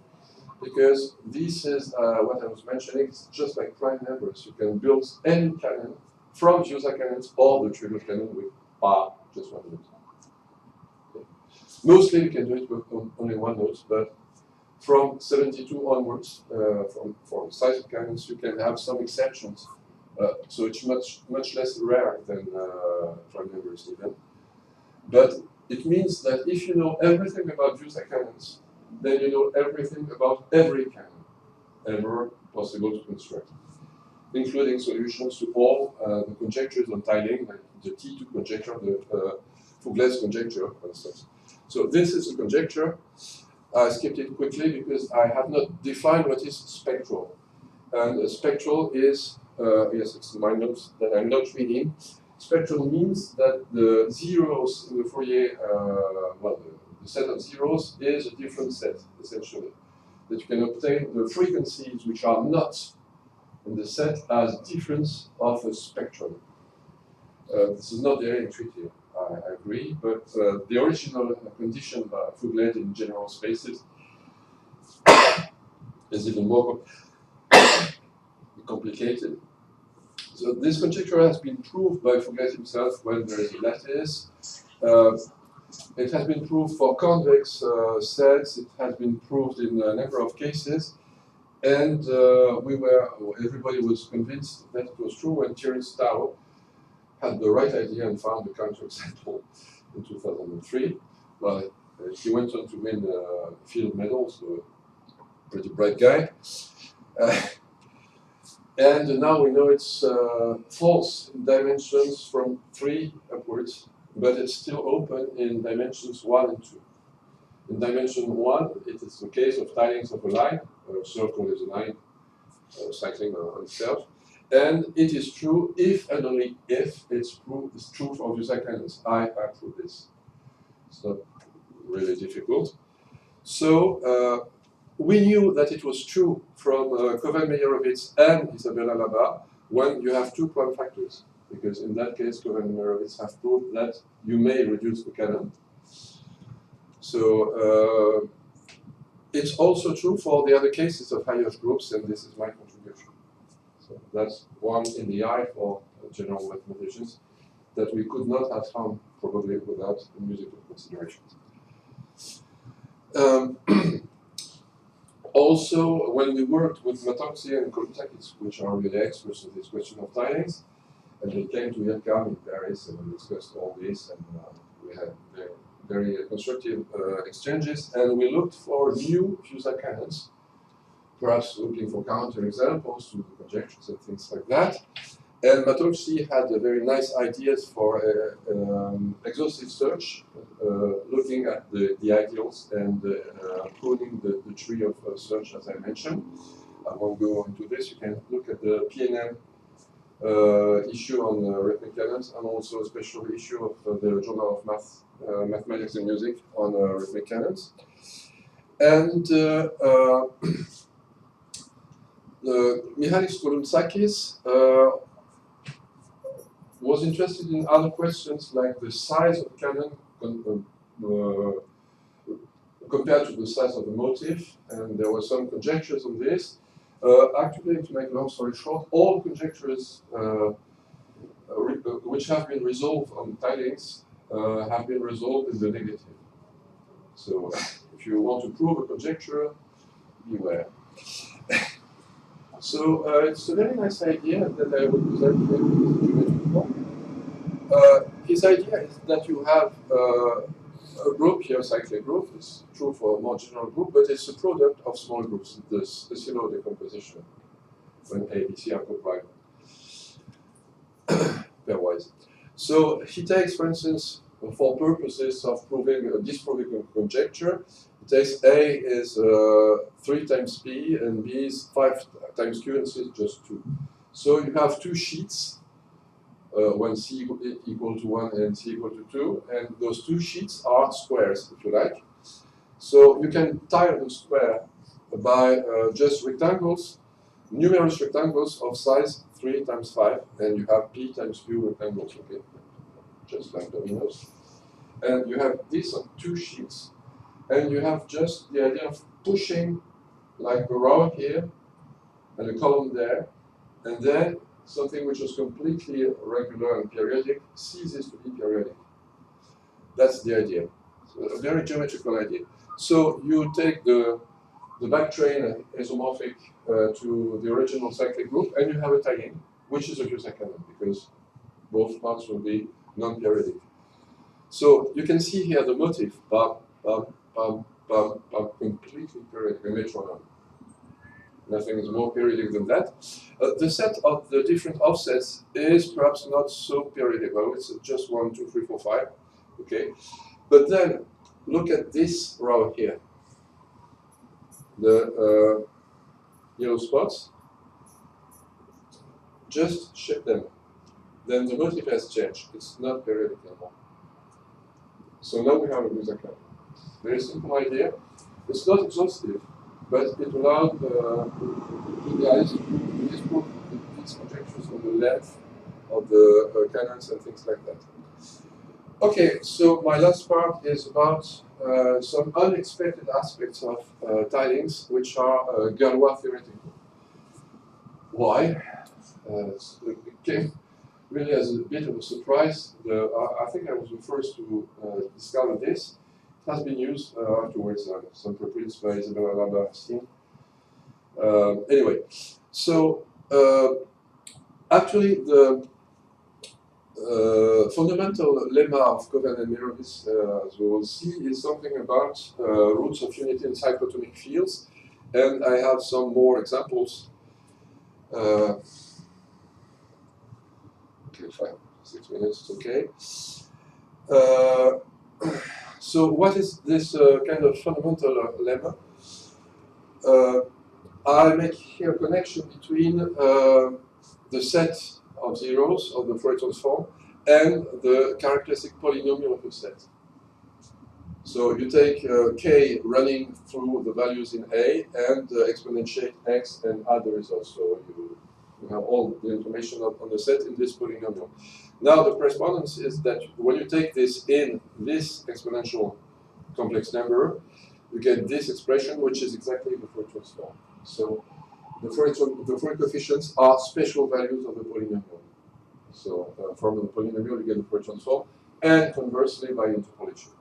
S2: because this is what I was mentioning, it's just like prime numbers. You can build any canon from user canons or the trivial canon with just one note. Okay. Mostly you can do it with only one note, but from 72 onwards, from size of canons, you can have some exceptions. So it's much less rare than prime numbers even. But it means that if you know everything about user canons, then you know everything about every canon ever possible to construct, including solutions to all the conjectures on tiling, like the T2 conjecture, the Fourier's conjecture, for instance. So this is a conjecture. I skipped it quickly because I have not defined what is spectral. And spectral is, yes, it's in my notes that I'm not reading. Spectral means that the zeros in the Fourier, the set of zeros is a different set, essentially. That you can obtain the frequencies which are not in the set as difference of a spectrum. This is not very intuitive, I agree, but the original condition by Fourier in general spaces is even more complicated. So this conjecture has been proved by Fourier himself when there is a lattice. It has been proved for convex sets. It has been proved in a number of cases, and everybody was convinced that it was true when Thierry Stahl had the right idea and found the counterexample in 2003. Well, he went on to win a field medal, so a pretty bright guy. And now we know it's false in dimensions from 3 upwards, but it's still open in dimensions 1 and 2. In dimension 1, it is the case of tilings of a line. A circle is a line cycling on itself. And it is true if and only if it's true for user canons. I prove this. It's not really difficult. So we knew that it was true from Cohen-Meyerowitz and Isabella Laba when you have 2 prime factors, because in that case, Cohen and Meyerowitz have proved that you may reduce the canon. So it's also true for the other cases of higher groups, and this is my contribution. So that's one in the eye for general mathematicians that we could not have found probably without musical considerations. Also, when we worked with Matemática and Coloquio, which are really experts in this question of tilings, and they came to IRCAM in Paris and we discussed all this, and we had very constructive exchanges, and we looked for new Fusa canons, perhaps looking for counter-examples to the conjectures and things like that. And Matemática had very nice ideas for exhaustive search, looking at the ideals and pruning the tree of search, as I mentioned. I won't go into this. You can look at the PNM issue on rhythmic canons, and also a special issue of the Journal of Mathematics and Music on rhythmic canons. And Michalis Kolountzakis was interested in other questions like the size of canon compared to the size of the motif, and there were some conjectures on this. Actually, to make a long story short, all conjectures which have been resolved on tilings have been resolved in the negative. So, if you want to prove a conjecture, beware. So, it's a very nice idea that I will present here. His idea is that you have a group here, a cyclic group. It's true for a more general group, but it's a product of small groups, the Sylow decomposition, when A, B, C are coprime pairwise. So he takes, for instance, for purposes of disproving a conjecture, he takes A is 3 times P, and B is 5 times Q, and C is just 2. So you have 2 sheets, when C equal to 1 and C equal to 2, and those 2 sheets are squares, if you like. So you can tile the square by just rectangles, numerous rectangles of size 3 times 5, and you have P times Q rectangles, okay? Just like dominoes. And you have this on 2 sheets, and you have just the idea of pushing like a row here and a column there, and then something which is completely regular and periodic ceases to be periodic. That's the idea. So a very geometrical idea. So you take the backtrain isomorphic to the original cyclic group, and you have a tiling, which is a Fusa canon, because both parts will be non-periodic. So you can see here the motif, bam, bam, bam, bam, bam, completely periodic, a metronome. Nothing is more periodic than that. The set of the different offsets is perhaps not so periodic. Well, it's just 1, 2, 3, 4, 5. Okay, but then look at this row here. The yellow spots. Just shift them. Then the motif has changed. It's not periodic anymore. So now we have a Fusa canon. Very simple idea. It's not exhaustive, but it allowed the guys to disprove these conjectures on the length of the canons and things like that. Okay, so my last part is about some unexpected aspects of tilings, which are Galois theoretical. Why? It came really as a bit of a surprise. I think I was the first to discover this. It has been used afterwards, some preprints by Isabella Lambert-Racine. Anyway, so actually the fundamental lemma of Coven and Mirovis, as we will see, is something about roots of unity in cyclotomic fields, and I have some more examples. Okay, fine, 6 minutes, okay. So what is this kind of fundamental lemma? I make here a connection between the set of zeros of the Fourier transform and the characteristic polynomial of the set. So you take k running through the values in A and exponentiate x and add the results. So you have all the information on the set in this polynomial. Now the correspondence is that when you take this in this exponential complex number, you get this expression, which is exactly the Fourier transform. So the Fourier coefficients are special values of the polynomial. So from the polynomial, you get the Fourier transform. and conversely by interpolation.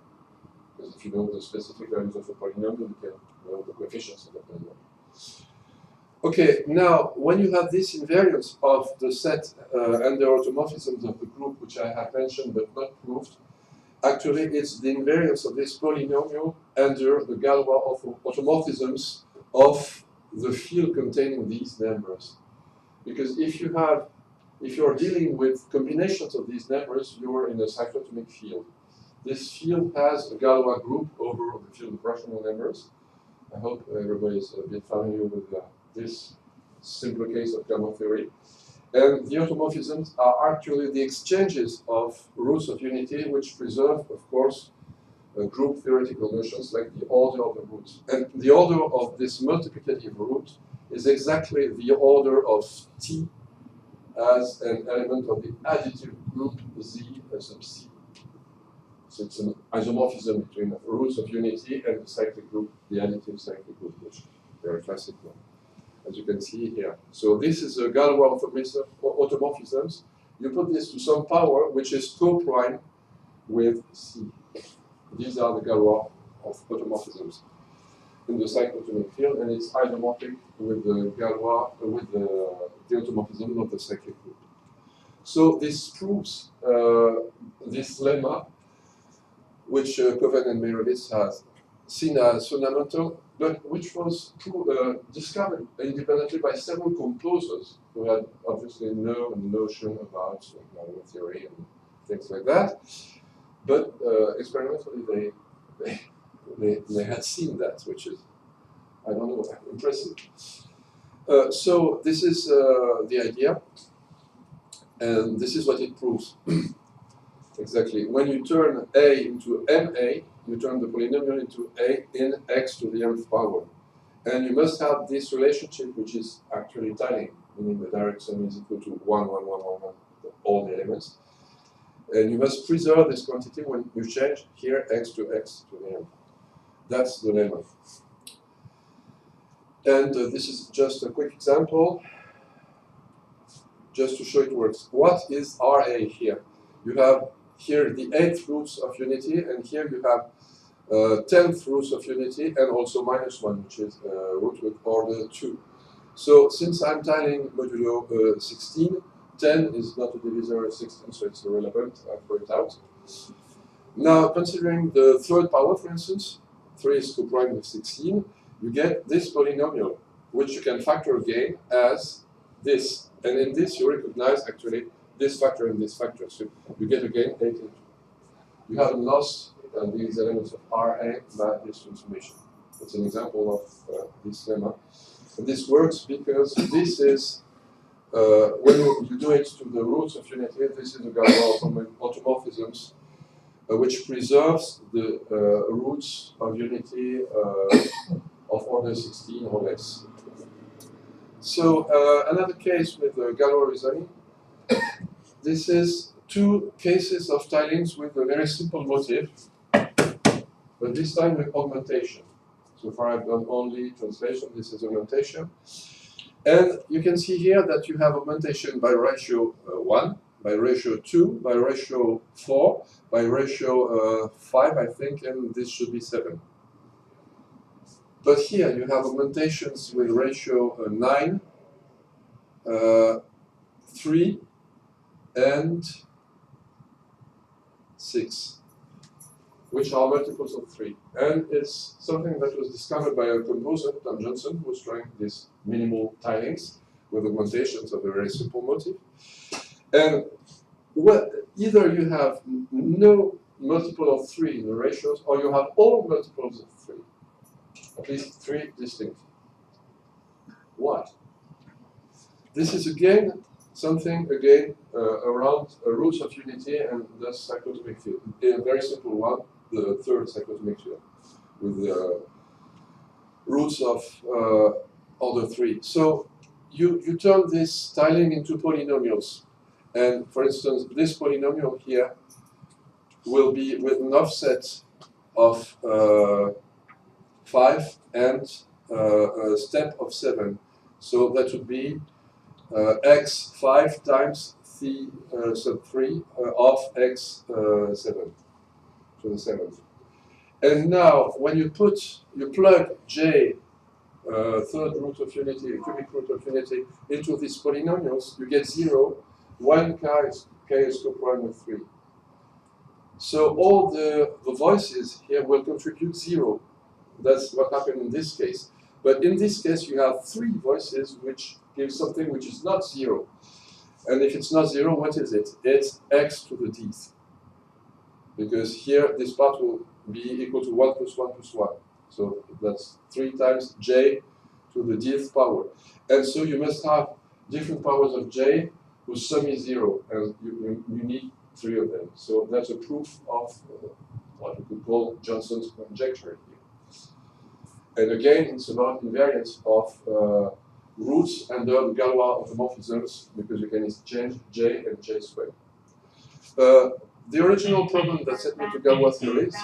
S2: Because if you know the specific values of a polynomial, you can know the coefficients of the polynomial. Okay, now when you have this invariance of the set and the automorphisms of the group, which I have mentioned but not proved, actually it's the invariance of this polynomial under the Galois automorphisms of the field containing these numbers. Because if you're dealing with combinations of these numbers, you're in a cyclotomic field. This field has a Galois group over the field of rational numbers. I hope everybody is a bit familiar with this simpler case of Galois theory. And the automorphisms are actually the exchanges of roots of unity, which preserve, of course, group theoretical notions like the order of the roots. And the order of this multiplicative root is exactly the order of T as an element of the additive group Z sub C. So it's an isomorphism between the roots of unity and the cyclic group, the additive cyclic group, which is very classic one, as you can see here. So this is a Galois automorphisms. You put this to some power, which is co-prime with C. These are the Galois of automorphisms in the cyclotomic field, and it's isomorphic with the Galois, with the automorphism of the cyclic group. So this proves this lemma, which Coven and Meredith has seen as fundamental, but which was discovered independently by several composers who had obviously no notion about Galois theory and things like that. But experimentally, they had seen that, which is, I don't know, impressive. So this is the idea, and this is what it proves. Exactly. When you turn A into MA, you turn the polynomial into A in x to the nth power. And you must have this relationship, which is actually tiling, meaning the direct sum is equal to 1, 1, 1, 1, 1, all the elements. And you must preserve this quantity when you change here x to the nth. That's the lemma. And this is just a quick example, just to show it works. What is RA here? You have here the 8th roots of unity, and here you have 10th roots of unity, and also minus 1, which is root with order 2. So since I'm tiling modulo 16, 10 is not a divisor of 16, so it's irrelevant. I throw it out. Now, considering the third power, for instance, 3 is co-prime with 16, you get this polynomial, which you can factor again as this. And in this, you recognize actually this factor and this factor. So you get again 8 into. You haven't lost these elements of RA by this transformation. It's an example of this lemma. And this works because this is, when you do it to the roots of unity, this is a Galois automorphisms, which preserves the roots of unity of order 16 or less. So another case with Galois reasoning. This is 2 cases of tilings with a very simple motive, but this time with augmentation. So far I've done only translation, this is augmentation. And you can see here that you have augmentation by ratio 1, by ratio 2, by ratio 4, by ratio 5, I think, and this should be 7. But here you have augmentations with ratio 9, 3, and 6, which are multiples of 3. And it's something that was discovered by a composer, Tom Johnson, who was trying these minimal tilings with augmentations of a very simple motive. And either you have no multiple of 3 in the ratios, or you have all multiples of 3. At least 3 distinct. Why? This is again something around roots of unity and thus cyclotomic field. A very simple one, the third cyclotomic field, with the roots of order 3. So you turn this tiling into polynomials. And for instance, this polynomial here will be with an offset of 5 and a step of 7. So that would be x5 times phi sub 3 of x 7 to the 7th. And now, when you plug j, third root of unity, cubic root of unity, into these polynomials, you get 0, 1 k is co-prime with 3. So all the voices here will contribute 0. That's what happened in this case. But in this case, you have 3 voices which give something which is not 0. And if it's not 0, what is it? It's x to the dth. Because here, this part will be equal to 1 plus 1 plus 1. So that's 3 times j to the dth power. And so you must have different powers of j whose sum is 0. And you need 3 of them. So that's a proof of what we could call Johnson's conjecture here. And again, it's about invariance of roots under the Galois automorphisms, because you can exchange j and j squared. The original problem that set me to Galois theory is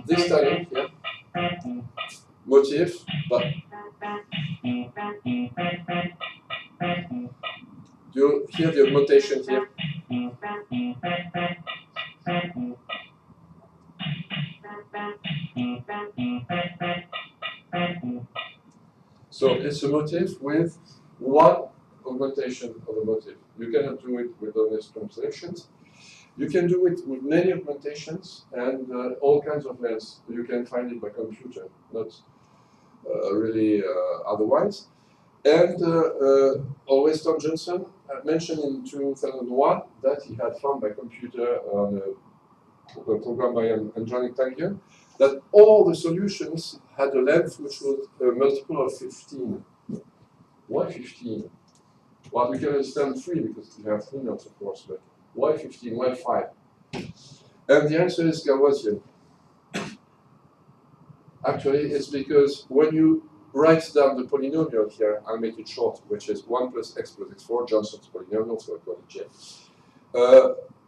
S2: this tiling here, motif, but you hear the augmentation here. So it's a motif with one augmentation of the motif. You cannot do it with honest translations. You can do it with many augmentations and all kinds of lengths. You can find it by computer, not really otherwise. And always Tom Johnson mentioned in 2001 that he had found by computer on a program by Andronic Tangier that all the solutions had a length which was a multiple of 15. Why 15? Well, we can understand 3 because we have 3 notes, of course, but why 15? Why 5? And the answer is Galoisian. Actually, it's because when you write down the polynomial here, I'll make it short, which is 1 plus x plus x4, Johnson's polynomial, so I call it j.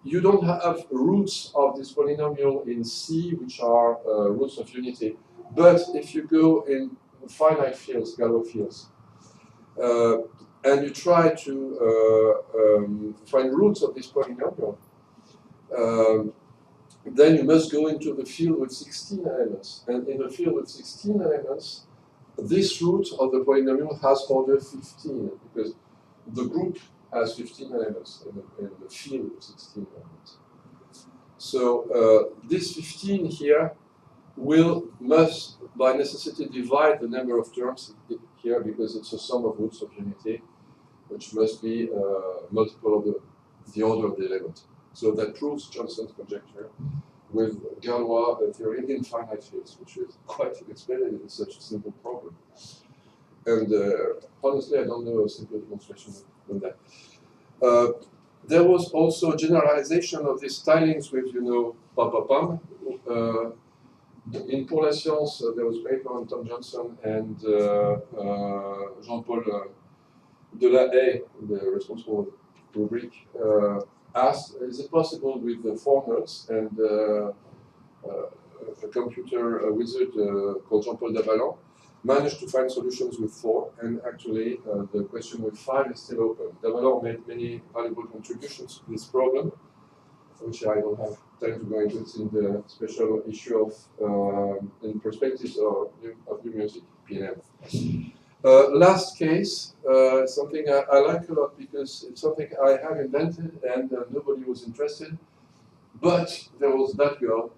S2: You don't have roots of this polynomial in C, which are roots of unity. But if you go in finite fields, Galois fields, and you try to find roots of this polynomial, then you must go into the field with 16 elements. And in the field with 16 elements, this root of the polynomial has order 15, because the group has 15 elements in the field with 16 elements. So this 15 here must by necessity divide the number of terms here, because it's a sum of roots of unity, which must be multiple of the order of the element. So that proves Johnson's conjecture with Galois theory in finite fields, which is quite unexpected in such a simple problem. And honestly, I don't know a simple demonstration than that. There was also a generalization of these tilings with, pam. In Pour la Science, there was a paper on Tom Johnson and Jean-Paul Delahaye, the responsible rubric, asked, is it possible with the 4 notes and a computer wizard called Jean-Paul Davallant managed to find solutions with 4, and actually the question with 5 is still open. Davallant made many valuable contributions to this problem, which I don't have time to go into. It's in the special issue of in Perspectives of New Music, PNM. Last case, something I like a lot because it's something I have invented and nobody was interested, but there was that girl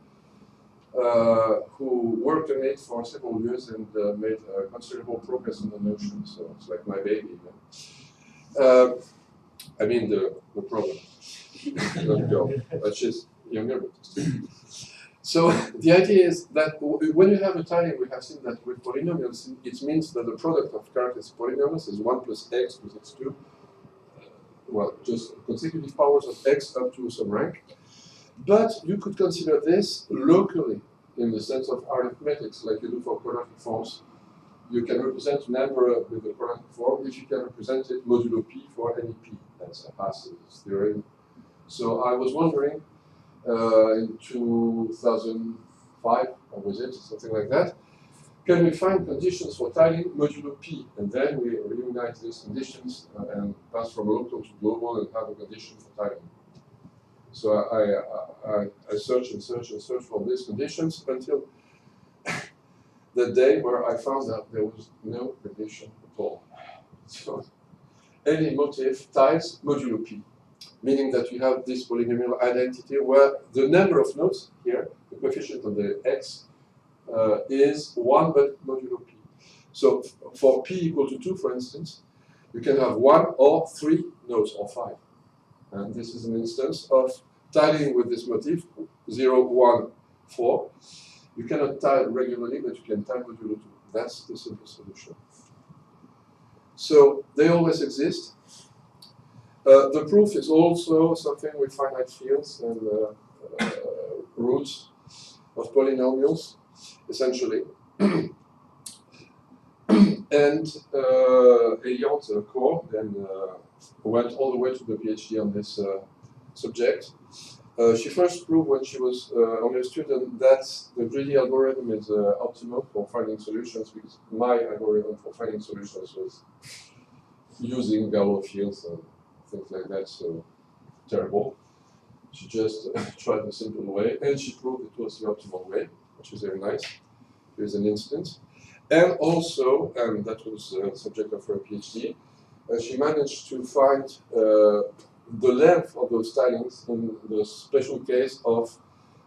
S2: who worked on it for several years and made considerable progress in the notion, so it's like my baby. I mean the problem, not the girl, but she's younger. So the idea is that when you have a tiling, we have seen that with polynomials, it means that the product of characteristic polynomials is 1 plus x plus x2, well, just consecutive powers of x up to some rank. But you could consider this locally, in the sense of arithmetics, like you do for quadratic forms. You can represent a number with the quadratic form if you can represent it modulo p for any p. That's a Haas's theorem. So I was wondering, in 2005, or was it, something like that, can we find conditions for tiling modulo P? And then we reunite these conditions and pass from local to global and have a condition for tiling. So I search and search and search for these conditions until the day where I found that there was no condition at all. So any motif tiles modulo P, meaning that you have this polynomial identity where the number of notes here, the coefficient of the x, is 1 but modulo P. So for P equal to 2, for instance, you can have 1 or 3 notes or 5. And this is an instance of tiling with this motif 0, 1, 4. You cannot tile regularly, but you can tile modulo 2. That's the simple solution. So they always exist. The proof is also something with finite fields and roots of polynomials, essentially. And Amiot core then went all the way to the PhD on this subject. She first proved when she was only a student that the greedy algorithm is optimal for finding solutions, because my algorithm for finding solutions was using Galois fields and things like that, so terrible. She just tried the simple way, and she proved it was the optimal way, which is very nice. Here's an instance. And also, and that was the subject of her PhD, she managed to find the length of those tilings in the special case of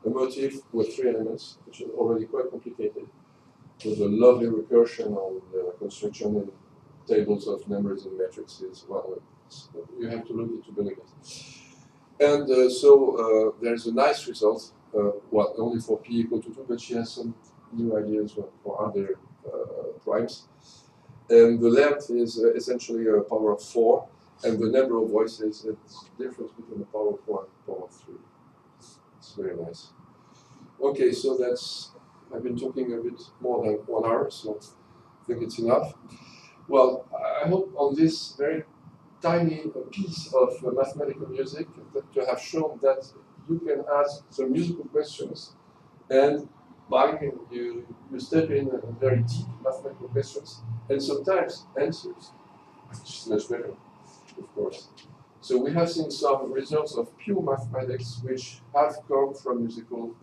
S2: a motif with 3 elements, which is already quite complicated. There's a lovely recursion on the construction in tables of numbers and matrices. Well, you have to look into believe it. And so there's a nice result, well, only for P equal to 2, but she has some new ideas for other primes. And the length is essentially a power of 4, and the number of voices, it's the difference between the power of 4 and the power of 3. It's very nice. Okay, so that's, I've been talking a bit more than 1 hour, so I think it's enough. Well, I hope on this very tiny piece of mathematical music to have shown that you can ask some musical questions, and bang, you step in very deep mathematical questions, and sometimes answers, which is much better, of course. So we have seen some results of pure mathematics which have come from musical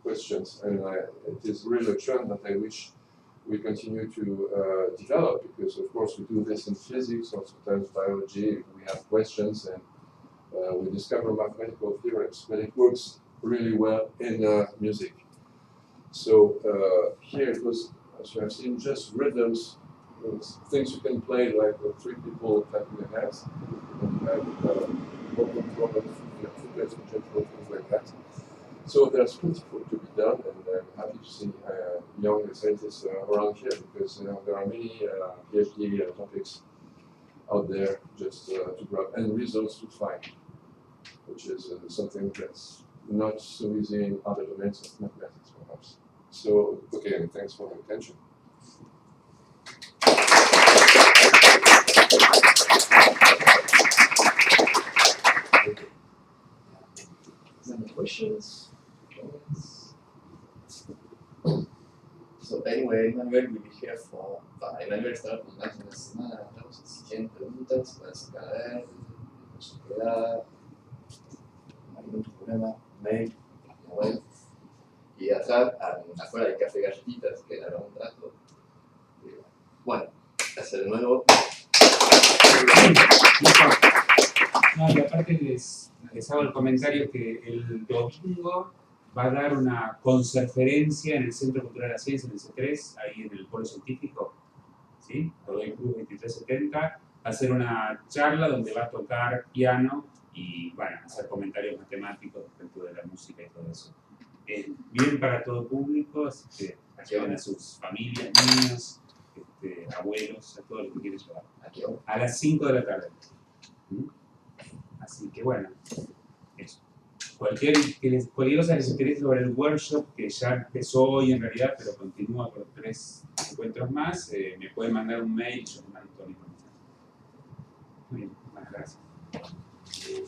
S2: questions, and it is really a trend that I wish we continue to develop, because of course we do this in physics or sometimes biology. We have questions and we discover mathematical theorems, but it works really well in music. So here it was, as you have seen, just rhythms, things you can play like 3 people clapping their hands, and you have vocal problems, footplates, things like that. So there's plenty to be done, and I'm happy to see young scientists around here, because there are many PhD topics out there just to grab, and results to find, which is something that's not so easy in other domains of mathematics, perhaps. So, okay, and thanks for the attention.
S1: Any questions? So anyway, Emmanuel will be here for... Emmanuel estará por más de una semana. Estamos en 100 preguntas, pueden sacar a ver, sociedad, no hay ningún problema, mail, página web. Y atrás, afuera hay café galletitas, que dará un rato. Bueno, gracias de nuevo.
S3: No, y aparte les hago el comentario que el domingo va a dar una conferencia en el Centro Cultural de la Ciencia, en el C3, ahí en el Polo Científico, ¿sí? Rodolfo Cruz 2370. Va a ser una charla donde va a tocar piano y van a hacer comentarios matemáticos respecto de la música y todo eso. Bien para todo público, así que lleven a sus familias, niños, abuelos, a todo lo que quieran llevar. A las 5 de la tarde. Así que bueno, eso. Cualquier cosa que les interese sobre el workshop, que ya empezó hoy en realidad, pero continúa por 3 encuentros más, me pueden mandar un mail y yo les mando toda la información. Muy bien, muchas gracias.